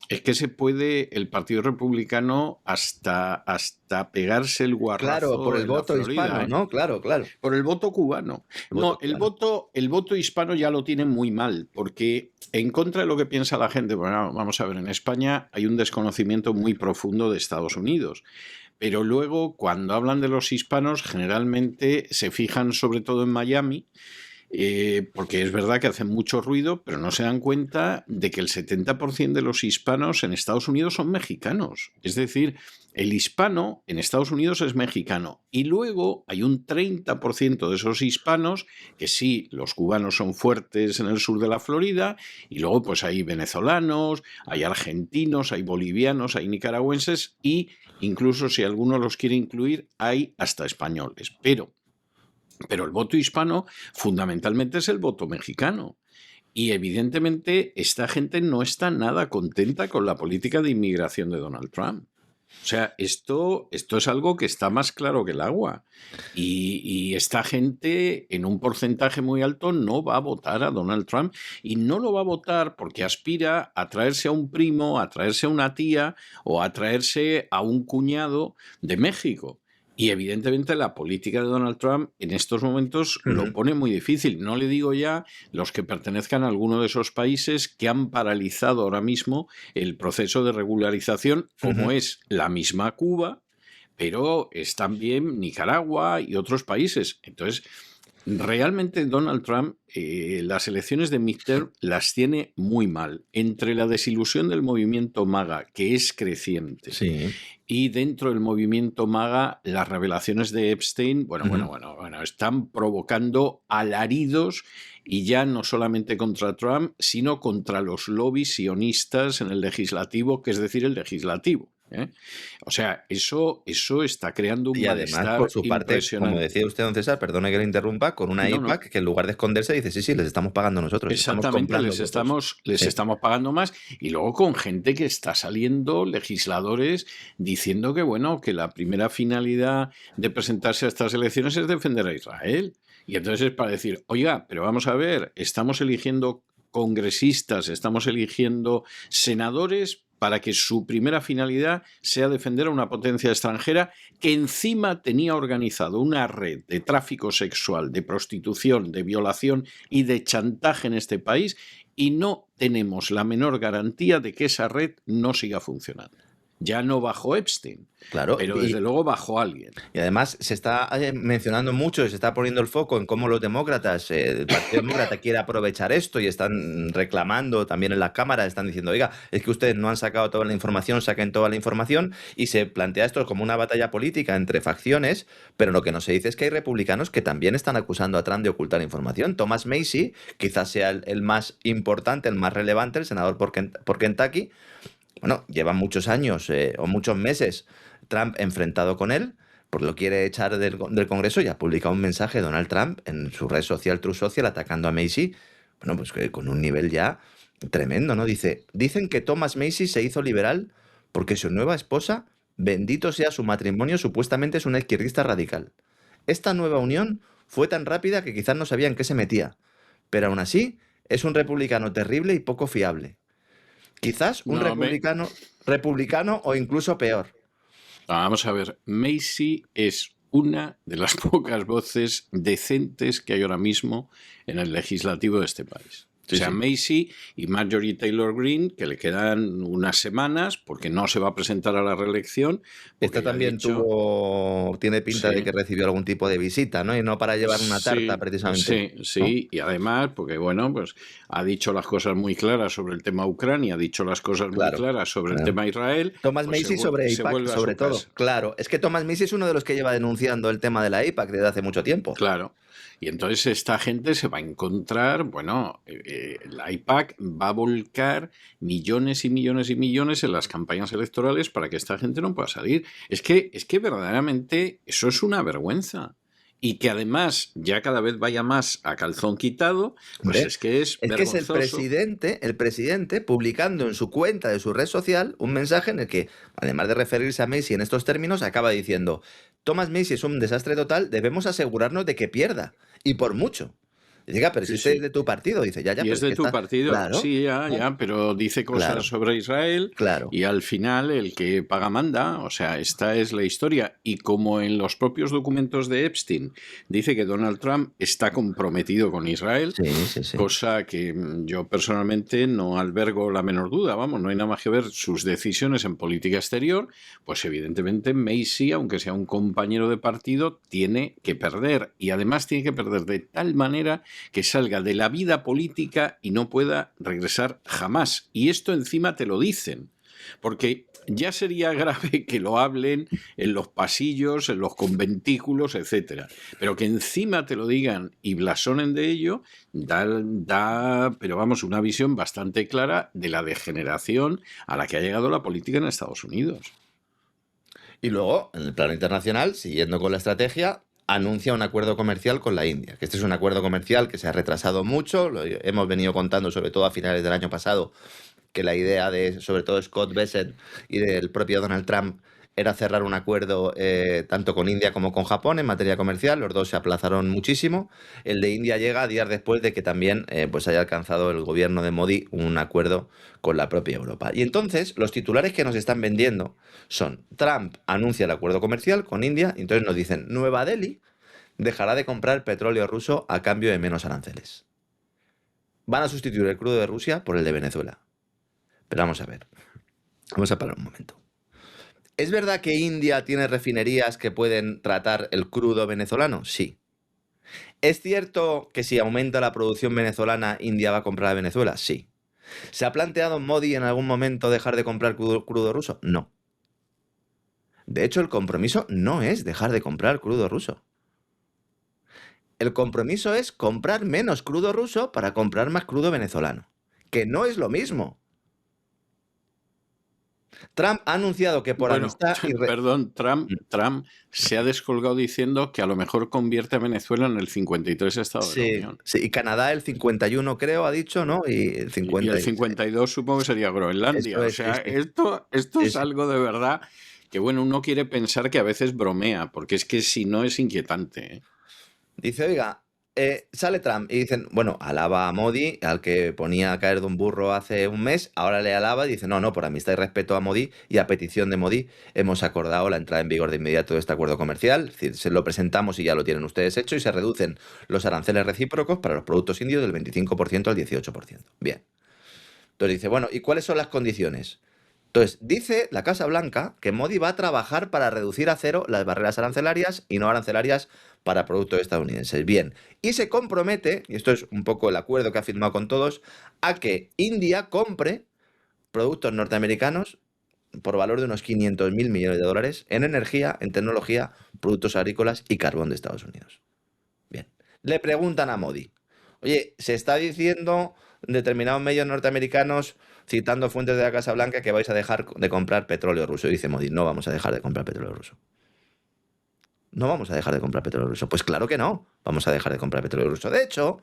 es que se puede el Partido Republicano hasta pegarse el guarrazo. Claro, por el voto Florida, hispano, ¿no? Claro. Por el voto cubano. El voto hispano ya lo tienen muy mal, porque en contra de lo que piensa la gente, bueno, vamos a ver, en España hay un desconocimiento muy profundo de Estados Unidos. Pero luego, cuando hablan de los hispanos, generalmente se fijan sobre todo en Miami, porque es verdad que hacen mucho ruido, pero no se dan cuenta de que el 70% de los hispanos en Estados Unidos son mexicanos. Es decir, el hispano en Estados Unidos es mexicano. Y luego hay un 30% de esos hispanos que sí, los cubanos son fuertes en el sur de la Florida, y luego pues hay venezolanos, hay argentinos, hay bolivianos, hay nicaragüenses, y incluso si alguno los quiere incluir, hay hasta españoles. Pero el voto hispano fundamentalmente es el voto mexicano. Y evidentemente esta gente no está nada contenta con la política de inmigración de Donald Trump. O sea, esto es algo que está más claro que el agua. Y esta gente, en un porcentaje muy alto, no va a votar a Donald Trump. Y no lo va a votar porque aspira a traerse a un primo, a traerse a una tía o a traerse a un cuñado de México. Y evidentemente la política de Donald Trump en estos momentos lo pone muy difícil. No le digo ya los que pertenezcan a alguno de esos países que han paralizado ahora mismo el proceso de regularización, como es la misma Cuba, pero es también Nicaragua y otros países. Entonces, realmente Donald Trump las elecciones de midterm las tiene muy mal. Entre la desilusión del movimiento MAGA, que es creciente, y dentro del movimiento MAGA las revelaciones de Epstein, bueno, están provocando alaridos, y ya no solamente contra Trump, sino contra los lobbies sionistas en el legislativo, que es decir, el legislativo. O sea, eso está creando un malestar. Y además, por su parte, como decía usted, don César, perdone que le interrumpa, con una IPAC que en lugar de esconderse dice, sí, les estamos pagando nosotros. Exactamente, les estamos pagando más. Y luego con gente que está saliendo, legisladores, diciendo que, bueno, que la primera finalidad de presentarse a estas elecciones es defender a Israel. Y entonces es para decir, oiga, pero vamos a ver, estamos eligiendo congresistas, estamos eligiendo senadores para que su primera finalidad sea defender a una potencia extranjera que encima tenía organizado una red de tráfico sexual, de prostitución, de violación y de chantaje en este país, y no tenemos la menor garantía de que esa red no siga funcionando. Ya no bajó Epstein, claro, pero desde luego bajó alguien. Y además se está mencionando mucho, se está poniendo el foco en cómo los demócratas, el Partido Demócrata quiere aprovechar esto, y están reclamando también en las cámaras, están diciendo, oiga, es que ustedes no han sacado toda la información, saquen toda la información, y se plantea esto como una batalla política entre facciones, pero lo que no se dice es que hay republicanos que también están acusando a Trump de ocultar información. Thomas Massie quizás sea el más importante, el más relevante, el senador por Kentucky. Bueno, lleva muchos años o muchos meses Trump enfrentado con él, porque lo quiere echar del Congreso, y ha publicado un mensaje Donald Trump en su red social Truth Social atacando a Massie, bueno, pues que con un nivel ya tremendo, ¿no? Dicen que Thomas Massie se hizo liberal porque su nueva esposa, bendito sea su matrimonio, supuestamente es una izquierdista radical. Esta nueva unión fue tan rápida que quizás no sabía en qué se metía, pero aún así es un republicano terrible y poco fiable. Quizás un republicano o incluso peor. Vamos a ver, Massie es una de las pocas voces decentes que hay ahora mismo en el legislativo de este país. O sea, Macy y Marjorie Taylor Greene, que le quedan unas semanas porque no se va a presentar a la reelección. Esta también tiene pinta de que recibió algún tipo de visita, ¿no? Y no para llevar una tarta, precisamente. Sí, ¿no? Y además, porque bueno, pues ha dicho las cosas muy claras sobre el tema Ucrania, ha dicho las cosas muy claras sobre el tema Israel. Thomas Macy sobre AIPAC, sobre todo. Claro, es que Thomas Macy es uno de los que lleva denunciando el tema de la AIPAC desde hace mucho tiempo. Claro. Y entonces esta gente se va a encontrar, bueno, la AIPAC va a volcar millones y millones y millones en las campañas electorales para que esta gente no pueda salir. Es que verdaderamente eso es una vergüenza. Y que además ya cada vez vaya más a calzón quitado, pues es que es vergonzoso. Que es el presidente publicando en su cuenta de su red social un mensaje en el que, además de referirse a Macy en estos términos, acaba diciendo: Thomas Macy es un desastre total, debemos asegurarnos de que pierda, y por mucho. Y diga, pero si usted es de tu partido, dice, ya. Y es de tu partido, claro, sí, ya, pero dice cosas sobre Israel, y al final el que paga manda, o sea, esta es la historia. Y como en los propios documentos de Epstein dice que Donald Trump está comprometido con Israel, cosa que yo personalmente no albergo la menor duda, vamos, no hay nada más que ver sus decisiones en política exterior, pues evidentemente Macy, aunque sea un compañero de partido, tiene que perder, y además tiene que perder de tal manera que salga de la vida política y no pueda regresar jamás. Y esto encima te lo dicen, porque ya sería grave que lo hablen en los pasillos, en los conventículos, etcétera. Pero que encima te lo digan y blasonen de ello, pero vamos, una visión bastante clara de la degeneración a la que ha llegado la política en Estados Unidos. Y luego, en el plano internacional, siguiendo con la estrategia, anuncia un acuerdo comercial con la India. Que este es un acuerdo comercial que se ha retrasado mucho, lo hemos venido contando sobre todo a finales del año pasado, que la idea de, sobre todo, Scott Bessent y del propio Donald Trump era cerrar un acuerdo tanto con India como con Japón en materia comercial. Los dos se aplazaron muchísimo. El de India llega días después de que también pues haya alcanzado el gobierno de Modi un acuerdo con la propia Europa. Y entonces los titulares que nos están vendiendo son: Trump anuncia el acuerdo comercial con India, y entonces nos dicen: Nueva Delhi dejará de comprar petróleo ruso a cambio de menos aranceles. Van a sustituir el crudo de Rusia por el de Venezuela. Pero vamos a ver. Vamos a parar un momento. ¿Es verdad que India tiene refinerías que pueden tratar el crudo venezolano? Sí. ¿Es cierto que si aumenta la producción venezolana, India va a comprar a Venezuela? Sí. ¿Se ha planteado Modi en algún momento dejar de comprar crudo ruso? No. De hecho, el compromiso no es dejar de comprar crudo ruso. El compromiso es comprar menos crudo ruso para comprar más crudo venezolano, que no es lo mismo. Trump ha anunciado que por amistad... Perdón, Trump se ha descolgado diciendo que a lo mejor convierte a Venezuela en el 53 estado de la Unión. Sí, y Canadá el 51 creo ha dicho, ¿no? Y el 52 supongo que sería Groenlandia. Esto es algo de verdad que, bueno, uno quiere pensar que a veces bromea, porque es que si no es inquietante, ¿eh? Dice, oiga, sale Trump y dicen, bueno, alaba a Modi, al que ponía a caer de un burro hace un mes, ahora le alaba y dice, no, por amistad y respeto a Modi y a petición de Modi hemos acordado la entrada en vigor de inmediato de este acuerdo comercial, es decir, se lo presentamos y ya lo tienen ustedes hecho, y se reducen los aranceles recíprocos para los productos indios del 25% al 18%. Bien. Entonces dice, bueno, ¿y cuáles son las condiciones? Entonces, dice la Casa Blanca que Modi va a trabajar para reducir a cero las barreras arancelarias y no arancelarias para productos estadounidenses. Bien, y se compromete, y esto es un poco el acuerdo que ha firmado con todos, a que India compre productos norteamericanos por valor de unos 500.000 millones de dólares en energía, en tecnología, productos agrícolas y carbón de Estados Unidos. Bien, le preguntan a Modi, oye, se está diciendo en determinados medios norteamericanos, citando fuentes de la Casa Blanca, que vais a dejar de comprar petróleo ruso. Y dice Modi, no vamos a dejar de comprar petróleo ruso. No vamos a dejar de comprar petróleo ruso. Pues claro que no, vamos a dejar de comprar petróleo ruso. De hecho,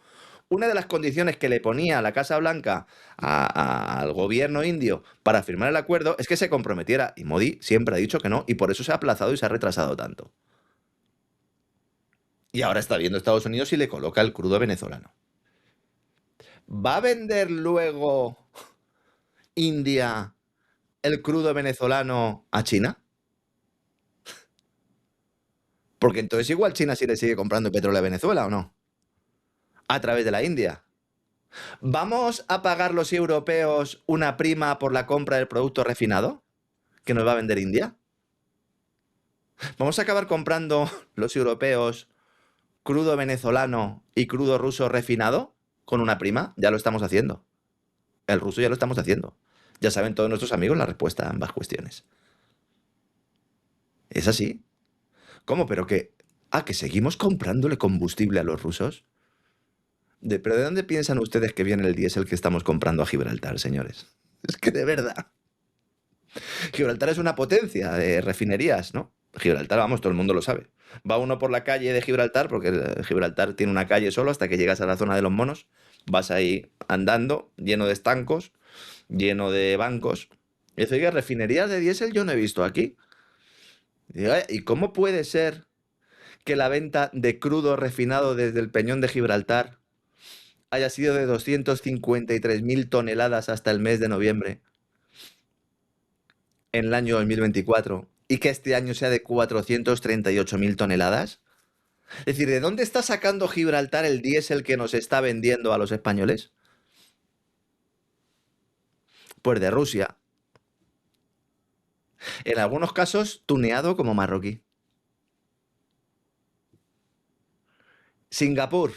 una de las condiciones que le ponía la Casa Blanca al gobierno indio para firmar el acuerdo es que se comprometiera. Y Modi siempre ha dicho que no, y por eso se ha aplazado y se ha retrasado tanto. Y ahora está viendo Estados Unidos y le coloca el crudo venezolano. ¿Va a vender luego India el crudo venezolano a China? Porque entonces igual China sí le sigue comprando petróleo a Venezuela, ¿o no? A través de la India. ¿Vamos a pagar los europeos una prima por la compra del producto refinado que nos va a vender India? ¿Vamos a acabar comprando los europeos crudo venezolano y crudo ruso refinado con una prima? Ya lo estamos haciendo. El ruso ya lo estamos haciendo. Ya saben todos nuestros amigos la respuesta a ambas cuestiones. ¿Es así? ¿Cómo? ¿Pero que seguimos comprándole combustible a los rusos? ¿Pero de dónde piensan ustedes que viene el diésel que estamos comprando a Gibraltar, señores? Es que de verdad. Gibraltar es una potencia de refinerías, ¿no? Gibraltar, vamos, todo el mundo lo sabe. Va uno por la calle de Gibraltar, porque Gibraltar tiene una calle solo hasta que llegas a la zona de los monos. Vas ahí andando, lleno de estancos, lleno de bancos. Y dice, oiga, refinerías de diésel yo no he visto aquí. ¿Y cómo puede ser que la venta de crudo refinado desde el Peñón de Gibraltar haya sido de 253.000 toneladas hasta el mes de noviembre en el año 2024 y que este año sea de 438.000 toneladas? Es decir, ¿de dónde está sacando Gibraltar el diésel que nos está vendiendo a los españoles? Pues de Rusia. En algunos casos, tuneado como marroquí. Singapur,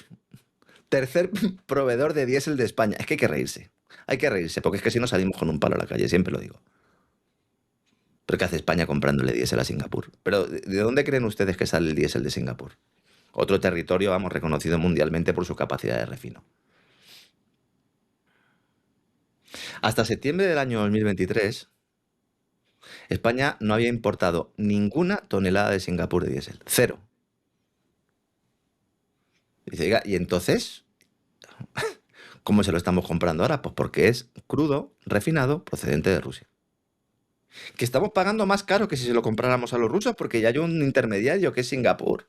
tercer proveedor de diésel de España. Es que hay que reírse. Hay que reírse, porque es que si no salimos con un palo a la calle, siempre lo digo. ¿Pero qué hace España comprándole diésel a Singapur? ¿Pero de dónde creen ustedes que sale el diésel de Singapur? Otro territorio, vamos, reconocido mundialmente por su capacidad de refino. Hasta septiembre del año 2023, España no había importado ninguna tonelada de Singapur de diésel. Cero. Dice, oiga, ¿y entonces cómo se lo estamos comprando ahora? Pues porque es crudo, refinado, procedente de Rusia. Que estamos pagando más caro que si se lo compráramos a los rusos porque ya hay un intermediario que es Singapur.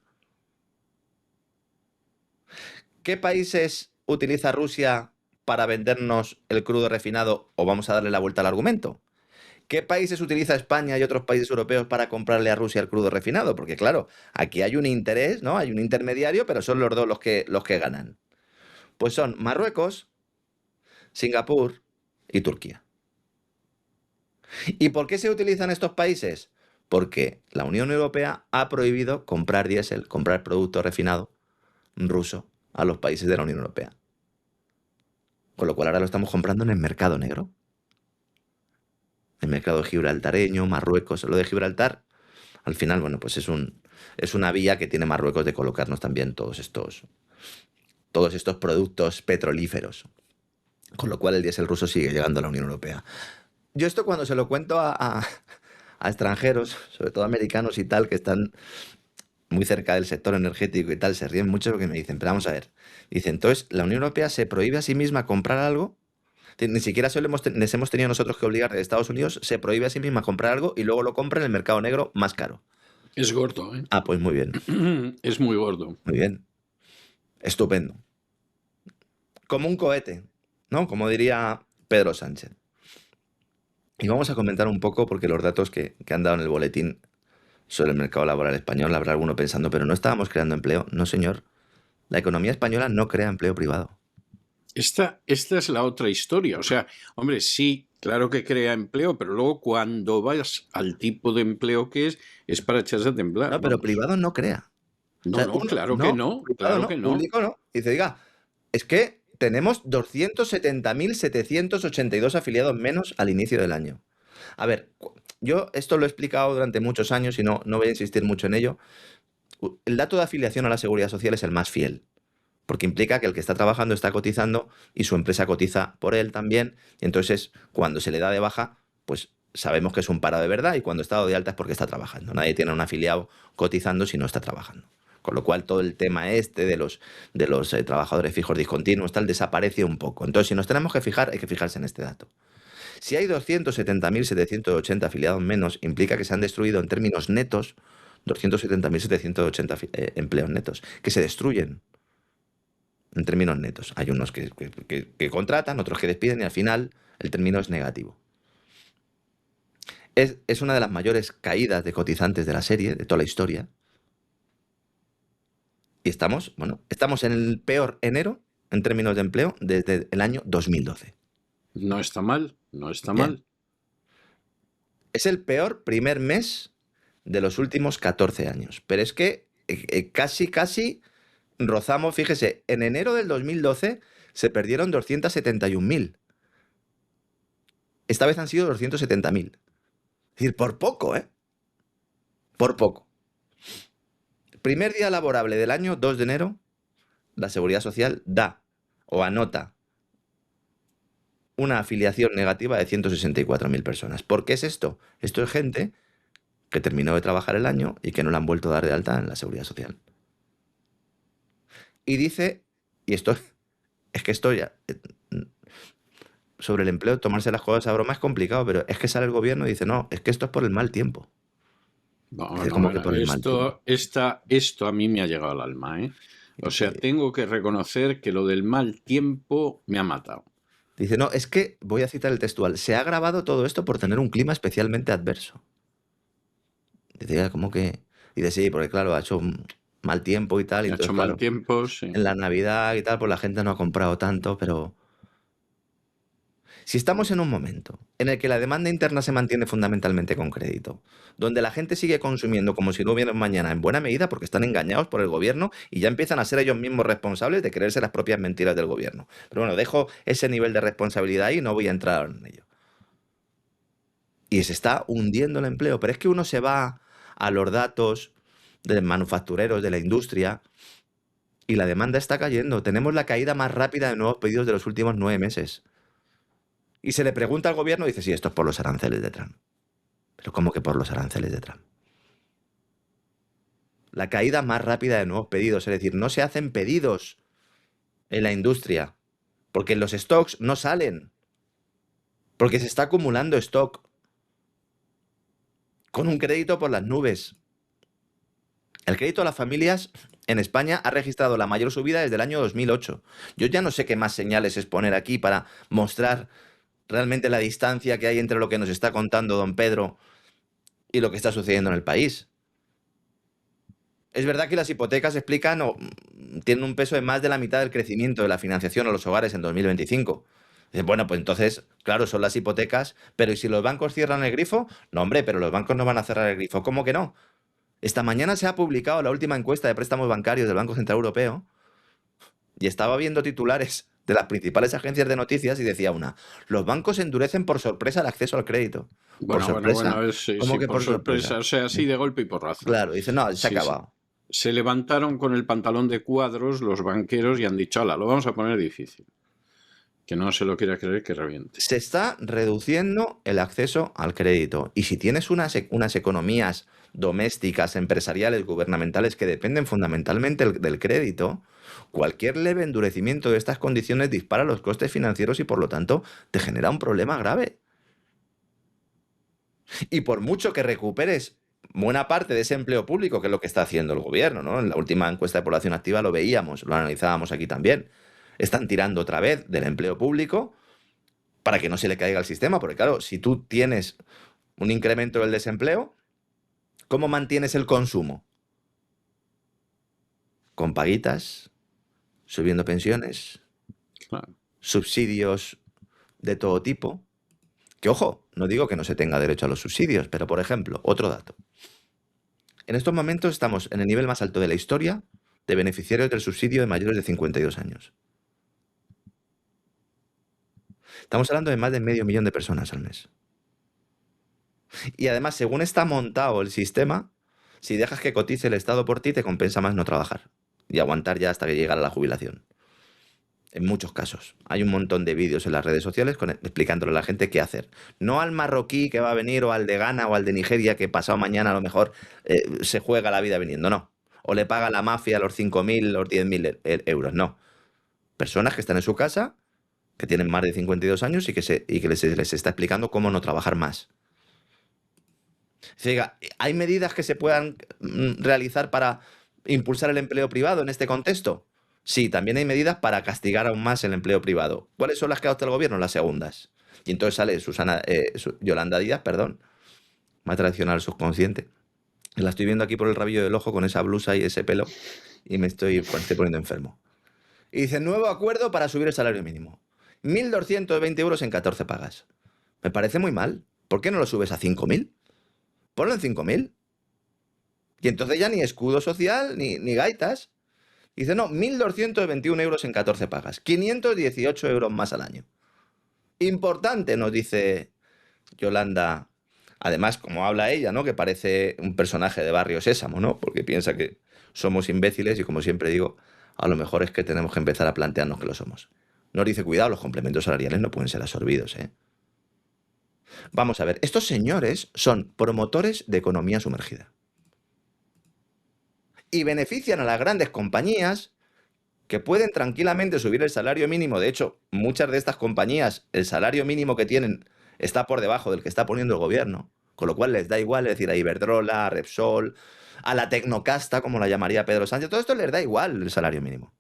¿Qué países utiliza Rusia para vendernos el crudo refinado? O vamos a darle la vuelta al argumento. ¿Qué países utiliza España y otros países europeos para comprarle a Rusia el crudo refinado? Porque claro, aquí hay un interés, ¿no? Hay un intermediario, pero son los dos los que ganan. Pues son Marruecos, Singapur y Turquía. ¿Y por qué se utilizan estos países? Porque la Unión Europea ha prohibido comprar diésel, comprar producto refinado ruso a los países de la Unión Europea. Con lo cual ahora lo estamos comprando en el mercado negro. El mercado gibraltareño, Marruecos. Lo de Gibraltar, al final, bueno, pues es una vía que tiene Marruecos de colocarnos también todos estos productos petrolíferos. Con lo cual el diésel ruso sigue llegando a la Unión Europea. Yo esto cuando se lo cuento a extranjeros, sobre todo americanos y tal, que están muy cerca del sector energético y tal, se ríen mucho porque me dicen, pero vamos a ver. Dicen, entonces, ¿la Unión Europea se prohíbe a sí misma comprar algo? Ni siquiera les hemos tenido nosotros que obligar de Estados Unidos, se prohíbe a sí misma comprar algo y luego lo compra en el mercado negro más caro. Es gordo, ¿eh? Ah, pues muy bien. Es muy gordo. Muy bien. Estupendo. Como un cohete, ¿no? Como diría Pedro Sánchez. Y vamos a comentar un poco, porque los datos que han dado en el boletín sobre el mercado laboral español, habrá alguno pensando, pero no estábamos creando empleo. No, señor. La economía española no crea empleo privado. Esta es la otra historia. O sea, hombre, sí, claro que crea empleo, pero luego cuando vas al tipo de empleo que es para echarse a temblar. No, pero privado no crea. No, o sea, claro que no. Claro que no. Público no. Dice, diga, es que tenemos 270.782 afiliados menos al inicio del año. A ver, yo esto lo he explicado durante muchos años y no voy a insistir mucho en ello. El dato de afiliación a la Seguridad Social es el más fiel, porque implica que el que está trabajando está cotizando y su empresa cotiza por él también, y entonces cuando se le da de baja, pues sabemos que es un paro de verdad, y cuando está dado de alta es porque está trabajando. Nadie tiene un afiliado cotizando si no está trabajando. Con lo cual todo el tema de los trabajadores fijos discontinuos tal desaparece un poco. Entonces, si nos tenemos que fijar, hay que fijarse en este dato. Si hay 270.780 afiliados menos, implica que se han destruido en términos netos 270.780 empleos netos, que se destruyen en términos netos. Hay unos que contratan, otros que despiden y al final el término es negativo. Es una de las mayores caídas de cotizantes de la serie, de toda la historia. Y estamos en el peor enero en términos de empleo desde el año 2012. No está mal, no está mal. Es el peor primer mes de los últimos 14 años. Pero es que casi rozamos, fíjese, en enero del 2012 se perdieron 271.000. Esta vez han sido 270.000. Es decir, por poco, ¿eh? Por poco. Primer día laborable del año, 2 de enero, la Seguridad Social da o anota una afiliación negativa de 164.000 personas. ¿Por qué es esto? Esto es gente que terminó de trabajar el año y que no la han vuelto a dar de alta en la Seguridad Social. Y dice, y esto es que esto ya, sobre el empleo, tomarse las cosas a broma es complicado, pero es que sale el gobierno y dice, no, es que esto es por el mal tiempo. Esto a mí me ha llegado al alma, ¿eh? O sea, tengo que reconocer que lo del mal tiempo me ha matado. Dice, no, es que, voy a citar el textual, se ha agravado todo esto por tener un clima especialmente adverso. Dice, ¿cómo que? Y dice, sí, porque claro, ha hecho mal tiempo y tal. Y ha hecho mal tiempo, sí. En la Navidad y tal, pues la gente no ha comprado tanto, pero... Si estamos en un momento en el que la demanda interna se mantiene fundamentalmente con crédito, donde la gente sigue consumiendo como si no hubiera un mañana en buena medida porque están engañados por el gobierno y ya empiezan a ser ellos mismos responsables de creerse las propias mentiras del gobierno. Pero bueno, dejo ese nivel de responsabilidad ahí y no voy a entrar en ello. Y se está hundiendo el empleo, pero es que uno se va a los datos de los manufactureros, de la industria, y la demanda está cayendo. Tenemos la caída más rápida de nuevos pedidos de los últimos 9 meses. Y se le pregunta al gobierno y dice, sí, esto es por los aranceles de Trump. Pero ¿cómo que por los aranceles de Trump? La caída más rápida de nuevos pedidos, es decir, no se hacen pedidos en la industria, porque los stocks no salen, porque se está acumulando stock con un crédito por las nubes. El crédito a las familias en España ha registrado la mayor subida desde el año 2008. Yo ya no sé qué más señales exponer aquí para mostrar realmente la distancia que hay entre lo que nos está contando don Pedro y lo que está sucediendo en el país. Es verdad que las hipotecas explican o tienen un peso de más de la mitad del crecimiento de la financiación a los hogares en 2025. Dice, bueno, pues entonces, claro, son las hipotecas, pero ¿y si los bancos cierran el grifo? No, hombre, pero los bancos no van a cerrar el grifo. ¿Cómo que no? Esta mañana se ha publicado la última encuesta de préstamos bancarios del Banco Central Europeo y estaba viendo titulares de las principales agencias de noticias y decía una, los bancos endurecen por sorpresa el acceso al crédito. Bueno, por sorpresa. ¿Cómo que por sorpresa? O sea, así de golpe y porrazo. Claro, dice, no, se ha acabado. Se levantaron con el pantalón de cuadros los banqueros y han dicho, hala, lo vamos a poner difícil. Que no se lo quiera creer, que reviente. Se está reduciendo el acceso al crédito. Y si tienes unas economías domésticas, empresariales, gubernamentales que dependen fundamentalmente del crédito, cualquier leve endurecimiento de estas condiciones dispara los costes financieros y por lo tanto te genera un problema grave. Y por mucho que recuperes buena parte de ese empleo público, que es lo que está haciendo el gobierno, ¿no? En la última encuesta de población activa lo veíamos, lo analizábamos aquí también. Están tirando otra vez del empleo público para que no se le caiga el sistema, porque claro, si tú tienes un incremento del desempleo, ¿cómo mantienes el consumo? Con paguitas, subiendo pensiones, claro, subsidios de todo tipo. Que ojo, no digo que no se tenga derecho a los subsidios, pero por ejemplo, otro dato. En estos momentos estamos en el nivel más alto de la historia de beneficiarios del subsidio de mayores de 52 años. Estamos hablando de más de 500.000 de personas al mes. Y además, según está montado el sistema, si dejas que cotice el Estado por ti, te compensa más no trabajar y aguantar ya hasta que llegara la jubilación. En muchos casos. Hay un montón de vídeos en las redes sociales explicándole a la gente qué hacer. No al marroquí que va a venir, o al de Ghana, o al de Nigeria, que pasado mañana a lo mejor se juega la vida viniendo. No. O le paga la mafia los 5.000, los 10.000 euros. No. Personas que están en su casa, que tienen más de 52 años y que les está explicando cómo no trabajar más. ¿Hay medidas que se puedan realizar para impulsar el empleo privado en este contexto? Sí, también hay medidas para castigar aún más el empleo privado. ¿Cuáles son las que adopta el gobierno? Las segundas. Y entonces sale Yolanda Díaz, más tradicional subconsciente. La estoy viendo aquí por el rabillo del ojo con esa blusa y ese pelo y me estoy poniendo enfermo. Y dice, nuevo acuerdo para subir el salario mínimo. 1.220 euros en 14 pagas. Me parece muy mal. ¿Por qué no lo subes a 5.000? Ponlo en 5.000. Y entonces ya ni escudo social, ni gaitas. Dice, no, 1.221 euros en 14 pagas. 518 euros más al año. Importante, nos dice Yolanda. Además, como habla ella, ¿no? Que parece un personaje de Barrio Sésamo, ¿no? Porque piensa que somos imbéciles y, como siempre digo, a lo mejor es que tenemos que empezar a plantearnos que lo somos. Nos dice, cuidado, los complementos salariales no pueden ser absorbidos, ¿eh? Vamos a ver, estos señores son promotores de economía sumergida. Y benefician a las grandes compañías que pueden tranquilamente subir el salario mínimo. De hecho, muchas de estas compañías, el salario mínimo que tienen está por debajo del que está poniendo el gobierno, con lo cual les da igual, es decir, a Iberdrola, a Repsol, a la tecnocasta, como la llamaría Pedro Sánchez, todo esto les da igual el salario mínimo.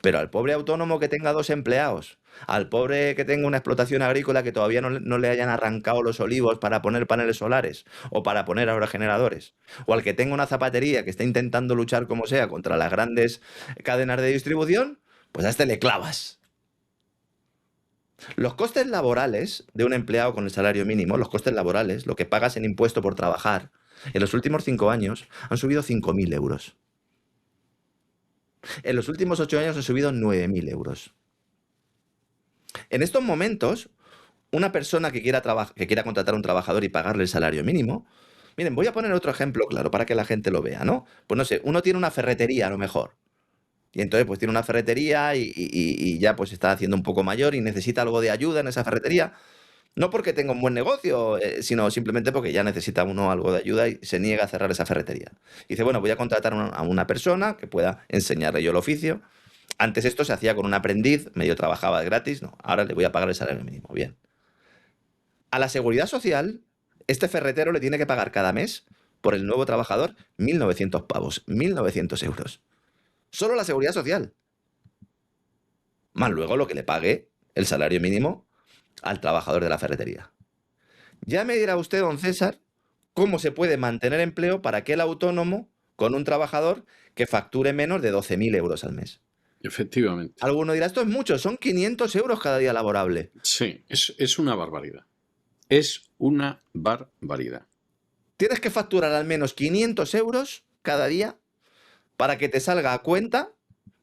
Pero al pobre autónomo que tenga 2 empleados, al pobre que tenga una explotación agrícola que todavía no le hayan arrancado los olivos para poner paneles solares o para poner aerogeneradores, o al que tenga una zapatería que está intentando luchar como sea contra las grandes cadenas de distribución, pues a este le clavas. Los costes laborales de un empleado con el salario mínimo, los costes laborales, lo que pagas en impuesto por trabajar, en los últimos 5 años han subido 5.000 euros. En los últimos 8 años han subido 9.000 euros. En estos momentos, una persona que quiera contratar a un trabajador y pagarle el salario mínimo, miren, voy a poner otro ejemplo claro para que la gente lo vea, ¿no? Pues no sé, uno tiene una ferretería a lo mejor. Y entonces pues tiene una ferretería y ya pues está haciendo un poco mayor y necesita algo de ayuda en esa ferretería. No porque tenga un buen negocio, sino simplemente porque ya necesita uno algo de ayuda y se niega a cerrar esa ferretería. Y dice, bueno, voy a contratar a una persona que pueda enseñarle yo el oficio. Antes esto se hacía con un aprendiz, medio trabajaba gratis, no, ahora le voy a pagar el salario mínimo. Bien. A la Seguridad Social, este ferretero le tiene que pagar cada mes por el nuevo trabajador 1.900 pavos, 1.900 euros. Solo la Seguridad Social. Más luego lo que le pague el salario mínimo al trabajador de la ferretería. Ya me dirá usted, don César, cómo se puede mantener empleo para aquel autónomo con un trabajador que facture menos de 12.000 euros al mes. Efectivamente. Alguno dirá, esto es mucho, son 500 euros cada día laborable. Sí, es una barbaridad. Es una barbaridad. Tienes que facturar al menos 500 euros cada día para que te salga a cuenta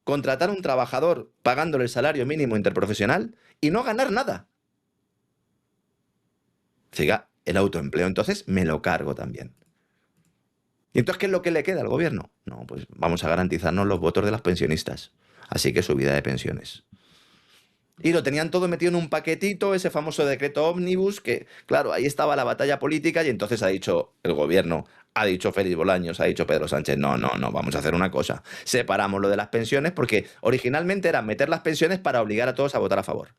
contratar a un trabajador pagándole el salario mínimo interprofesional y no ganar nada. Siga, el autoempleo entonces me lo cargo también. ¿Y entonces qué es lo que le queda al gobierno? No, pues vamos a garantizarnos los votos de las pensionistas. Así que subida de pensiones. Y lo tenían todo metido en un paquetito, ese famoso decreto ómnibus, que claro, ahí estaba la batalla política y entonces ha dicho el gobierno, ha dicho Félix Bolaños, ha dicho Pedro Sánchez, no, vamos a hacer una cosa. Separamos lo de las pensiones porque originalmente era meter las pensiones para obligar a todos a votar a favor.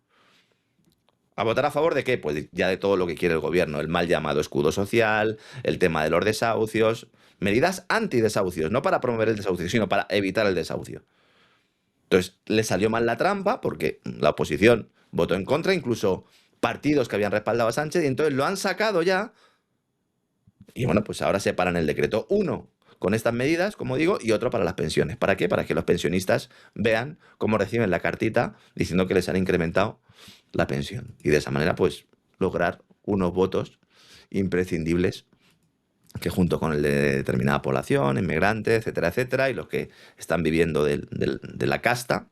¿A votar a favor de qué? Pues ya de todo lo que quiere el gobierno, el mal llamado escudo social, el tema de los desahucios, medidas antidesahucios, no para promover el desahucio, sino para evitar el desahucio. Entonces, le salió mal la trampa porque la oposición votó en contra, incluso partidos que habían respaldado a Sánchez, y entonces lo han sacado ya. Y bueno, pues ahora separan el decreto. Uno con estas medidas, como digo, y otro para las pensiones. ¿Para qué? Para que los pensionistas vean cómo reciben la cartita diciendo que les han incrementado la pensión. Y de esa manera, pues, lograr unos votos imprescindibles que junto con el de determinada población, inmigrantes, etcétera, etcétera, y los que están viviendo de la casta,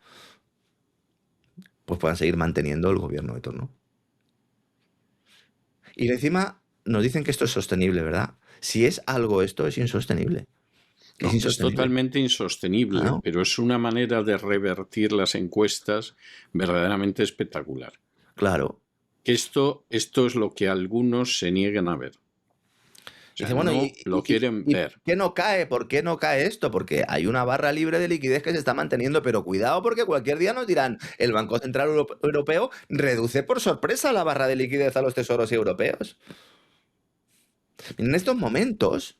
pues puedan seguir manteniendo el gobierno de turno. Y encima nos dicen que esto es sostenible, ¿verdad? Si es algo esto, es insostenible. No, es totalmente insostenible, claro. Pero es una manera de revertir las encuestas verdaderamente espectacular. Claro. Que esto es lo que algunos se niegan a ver. O sea, dice, bueno, no lo quieren ver. ¿Qué no cae? ¿Por qué no cae esto? Porque hay una barra libre de liquidez que se está manteniendo, pero cuidado porque cualquier día nos dirán, el Banco Central Europeo reduce por sorpresa la barra de liquidez a los tesoros europeos. En estos momentos,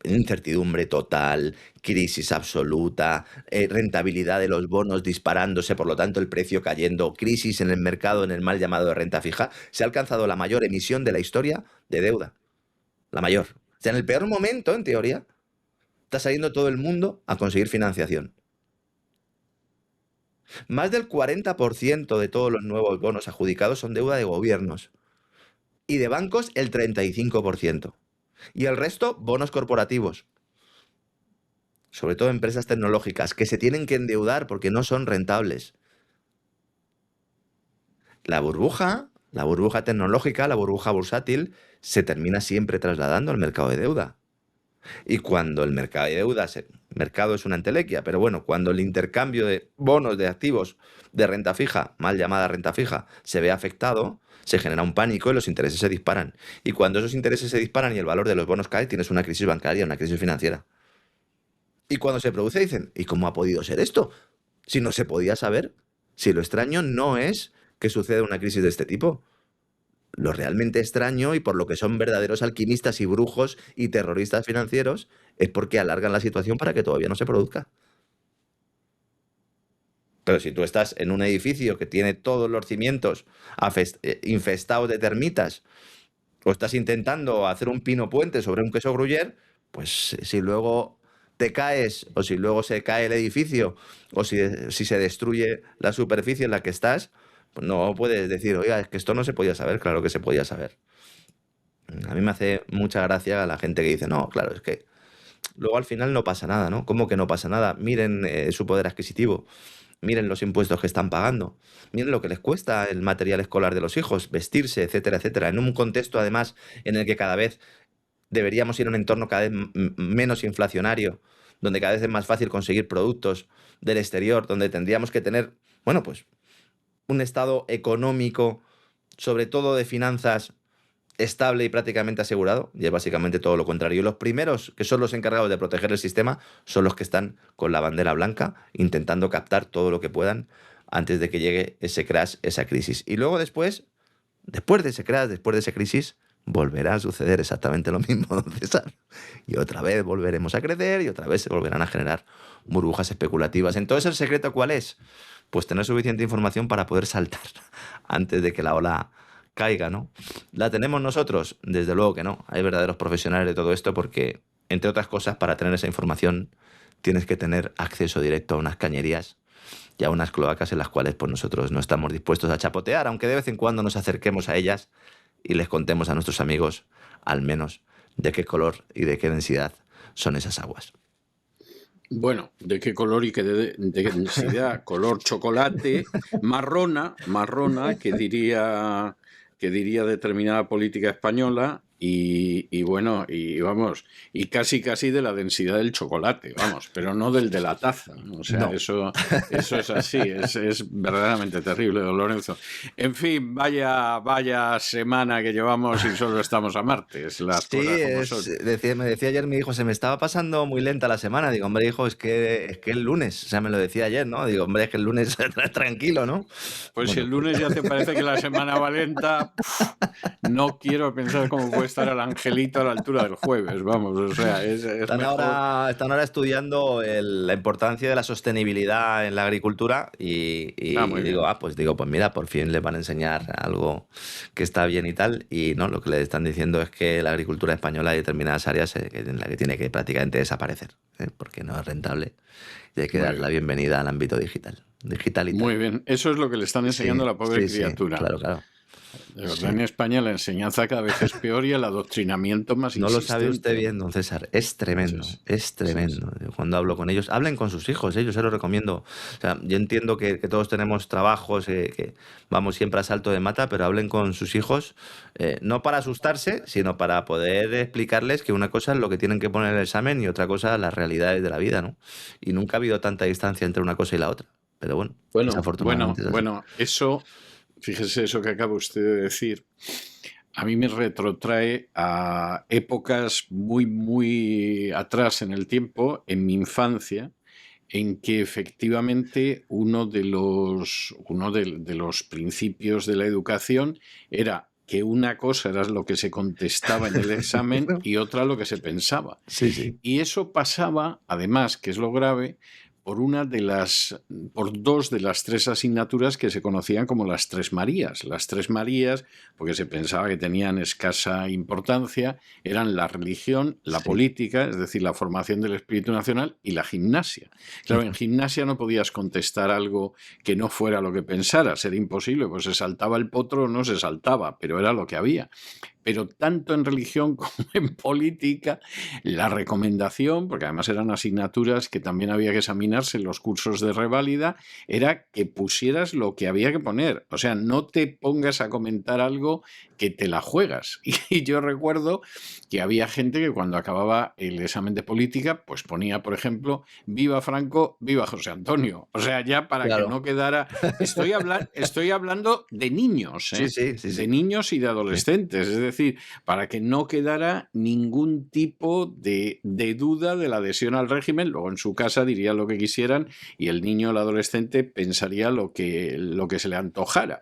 incertidumbre total, crisis absoluta, rentabilidad de los bonos disparándose, por lo tanto el precio cayendo, crisis en el mercado en el mal llamado de renta fija, se ha alcanzado la mayor emisión de la historia de deuda. La mayor. O sea, en el peor momento, en teoría, está saliendo todo el mundo a conseguir financiación. Más del 40% de todos los nuevos bonos adjudicados son deuda de gobiernos. Y de bancos el 35%. Y el resto, bonos corporativos. Sobre todo empresas tecnológicas que se tienen que endeudar porque no son rentables. La burbuja tecnológica, la burbuja bursátil, se termina siempre trasladando al mercado de deuda. Y cuando el mercado de deuda, mercado es una entelequia, pero bueno, cuando el intercambio de bonos, de activos de renta fija, mal llamada renta fija, se ve afectado, se genera un pánico y los intereses se disparan. Y cuando esos intereses se disparan y el valor de los bonos cae, tienes una crisis bancaria, una crisis financiera. Y cuando se produce dicen, ¿y cómo ha podido ser esto? Si no se podía saber, si lo extraño no es que suceda una crisis de este tipo. Lo realmente extraño, y por lo que son verdaderos alquimistas y brujos y terroristas financieros, es porque alargan la situación para que todavía no se produzca. Pero si tú estás en un edificio que tiene todos los cimientos infestados de termitas, o estás intentando hacer un pino puente sobre un queso gruyère, pues si luego te caes, o si luego se cae el edificio, o si se destruye la superficie en la que estás, pues no puedes decir, oiga, es que esto no se podía saber. Claro que se podía saber. A mí me hace mucha gracia la gente que dice, no, claro, es que luego al final no pasa nada, ¿no? ¿Cómo que no pasa nada? Miren su poder adquisitivo, miren los impuestos que están pagando, miren lo que les cuesta el material escolar de los hijos, vestirse, etcétera, etcétera, en un contexto además en el que cada vez deberíamos ir a un entorno cada vez menos inflacionario, donde cada vez es más fácil conseguir productos del exterior, donde tendríamos que tener, bueno, pues un estado económico, sobre todo de finanzas, estable y prácticamente asegurado, y es básicamente todo lo contrario. Y los primeros, que son los encargados de proteger el sistema, son los que están con la bandera blanca, intentando captar todo lo que puedan antes de que llegue ese crash, esa crisis. Y luego después de ese crash, después de esa crisis, volverá a suceder exactamente lo mismo, don César. Y otra vez volveremos a crecer y otra vez se volverán a generar burbujas especulativas. Entonces, ¿el secreto cuál es? Pues tener suficiente información para poder saltar antes de que la ola caiga, ¿no? ¿La tenemos nosotros? Desde luego que no. Hay verdaderos profesionales de todo esto porque, entre otras cosas, para tener esa información tienes que tener acceso directo a unas cañerías y a unas cloacas en las cuales pues, nosotros no estamos dispuestos a chapotear, aunque de vez en cuando nos acerquemos a ellas y les contemos a nuestros amigos, al menos, de qué color y de qué densidad son esas aguas. Bueno, ¿de qué color y qué de densidad? Color chocolate, marrona, que diría determinada política española, y bueno, y vamos, y casi de la densidad del chocolate, vamos, pero no del de la taza. O sea, no. Eso es así, es verdaderamente terrible, don Lorenzo. En fin, vaya semana que llevamos y solo estamos a martes. Las cosas me decía ayer mi hijo, se me estaba pasando muy lenta la semana. Digo, hombre, hijo, es que el lunes, o sea, me lo decía ayer, ¿no? Digo, hombre, es que el lunes tranquilo, ¿no? Pues bueno, si el lunes ya te parece que la semana va lenta, no quiero pensar cómo puede estar el angelito a la altura del jueves, vamos, o sea, están ahora estudiando la importancia de la sostenibilidad en la agricultura y digo, pues mira, por fin les van a enseñar algo que está bien y tal, y no, lo que le están diciendo es que la agricultura española hay determinadas áreas en las que tiene que prácticamente desaparecer, porque no es rentable, y hay que dar la bienvenida al ámbito digital y tal. Muy bien, eso es lo que le están enseñando a la pobre criatura. Sí, claro. De verdad, en España la enseñanza cada vez es peor y el adoctrinamiento más insistente. No lo sabe usted bien, don César. Es tremendo, es tremendo. Sí. Cuando hablo con ellos, hablen con sus hijos, yo se los recomiendo. O sea, yo entiendo que todos tenemos trabajos, que vamos siempre a salto de mata, pero hablen con sus hijos, no para asustarse, sino para poder explicarles que una cosa es lo que tienen que poner en el examen y otra cosa las realidades de la vida, ¿no? Y nunca ha habido tanta distancia entre una cosa y la otra. Pero bueno, desafortunadamente es así. Bueno, eso... Fíjese eso que acaba usted de decir. A mí me retrotrae a épocas muy atrás en el tiempo, en mi infancia, en que efectivamente uno de los principios de la educación era que una cosa era lo que se contestaba en el examen y otra lo que se pensaba. Sí. Y eso pasaba, además, que es lo grave, por dos de las tres asignaturas que se conocían como las Tres Marías. Las Tres Marías, porque se pensaba que tenían escasa importancia, eran la religión, la política, es decir, la formación del espíritu nacional, y la gimnasia. Claro, en gimnasia no podías contestar algo que no fuera lo que pensaras, era imposible, pues se saltaba el potro o no se saltaba, pero era lo que había. Pero tanto en religión como en política, la recomendación, porque además eran asignaturas que también había que examinarse en los cursos de reválida, era que pusieras lo que había que poner. O sea, no te pongas a comentar algo que te la juegas. Y yo recuerdo que había gente que cuando acababa el examen de política, pues ponía, por ejemplo, viva Franco, viva José Antonio. O sea, ya para que no quedara... Estoy hablando de niños, ¿eh? Sí. De niños y de adolescentes. Es decir, para que no quedara ningún tipo de duda de la adhesión al régimen. Luego en su casa dirían lo que quisieran y el niño o el adolescente pensaría lo que se le antojara.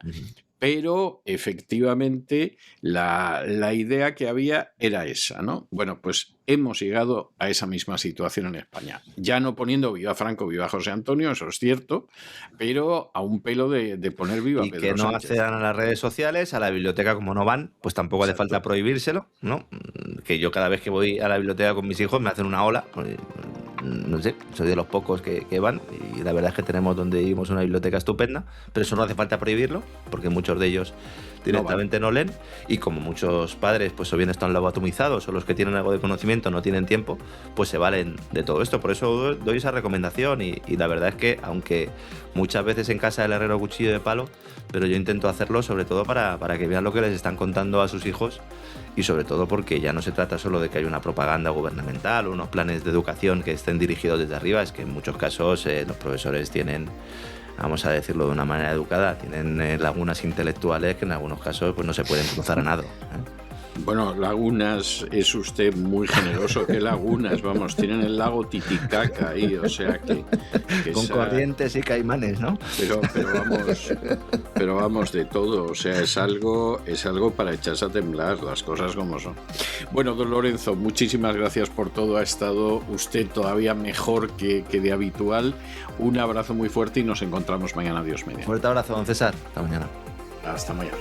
Pero efectivamente la idea que había era esa, ¿no? Bueno, pues hemos llegado a esa misma situación en España. Ya no poniendo viva Franco, viva José Antonio, eso es cierto, pero a un pelo de poner viva y Pedro que no Sánchez. accedan a las redes sociales, a la biblioteca como no van, pues tampoco hace falta prohibírselo, ¿no? Que yo cada vez que voy a la biblioteca con mis hijos me hacen una ola, pues, no sé, soy de los pocos que van y la verdad es que tenemos donde vivimos una biblioteca estupenda, pero eso no hace falta prohibirlo porque muchos de ellos directamente no leen y como muchos padres pues o bien están lobotomizados o los que tienen algo de conocimiento no tienen tiempo, pues se valen de todo esto. Por eso doy esa recomendación y la verdad es que aunque muchas veces en casa del herrero cuchillo de palo, pero yo intento hacerlo sobre todo para que vean lo que les están contando a sus hijos y sobre todo porque ya no se trata solo de que haya una propaganda gubernamental o unos planes de educación que estén dirigidos desde arriba, es que en muchos casos los profesores tienen, vamos a decirlo de una manera educada, tienen lagunas intelectuales que en algunos casos pues no se pueden cruzar a nado, ¿eh? Bueno, lagunas, es usted muy generoso. ¿Qué lagunas? Vamos, tienen el lago Titicaca ahí, o sea que con corrientes y caimanes, ¿no? Pero vamos de todo, o sea, es algo para echarse a temblar, las cosas como son. Bueno, don Lorenzo, muchísimas gracias por todo, ha estado usted todavía mejor que de habitual. Un abrazo muy fuerte y nos encontramos mañana, Dios mediante. Fuerte abrazo, don César. Hasta mañana. Hasta mañana.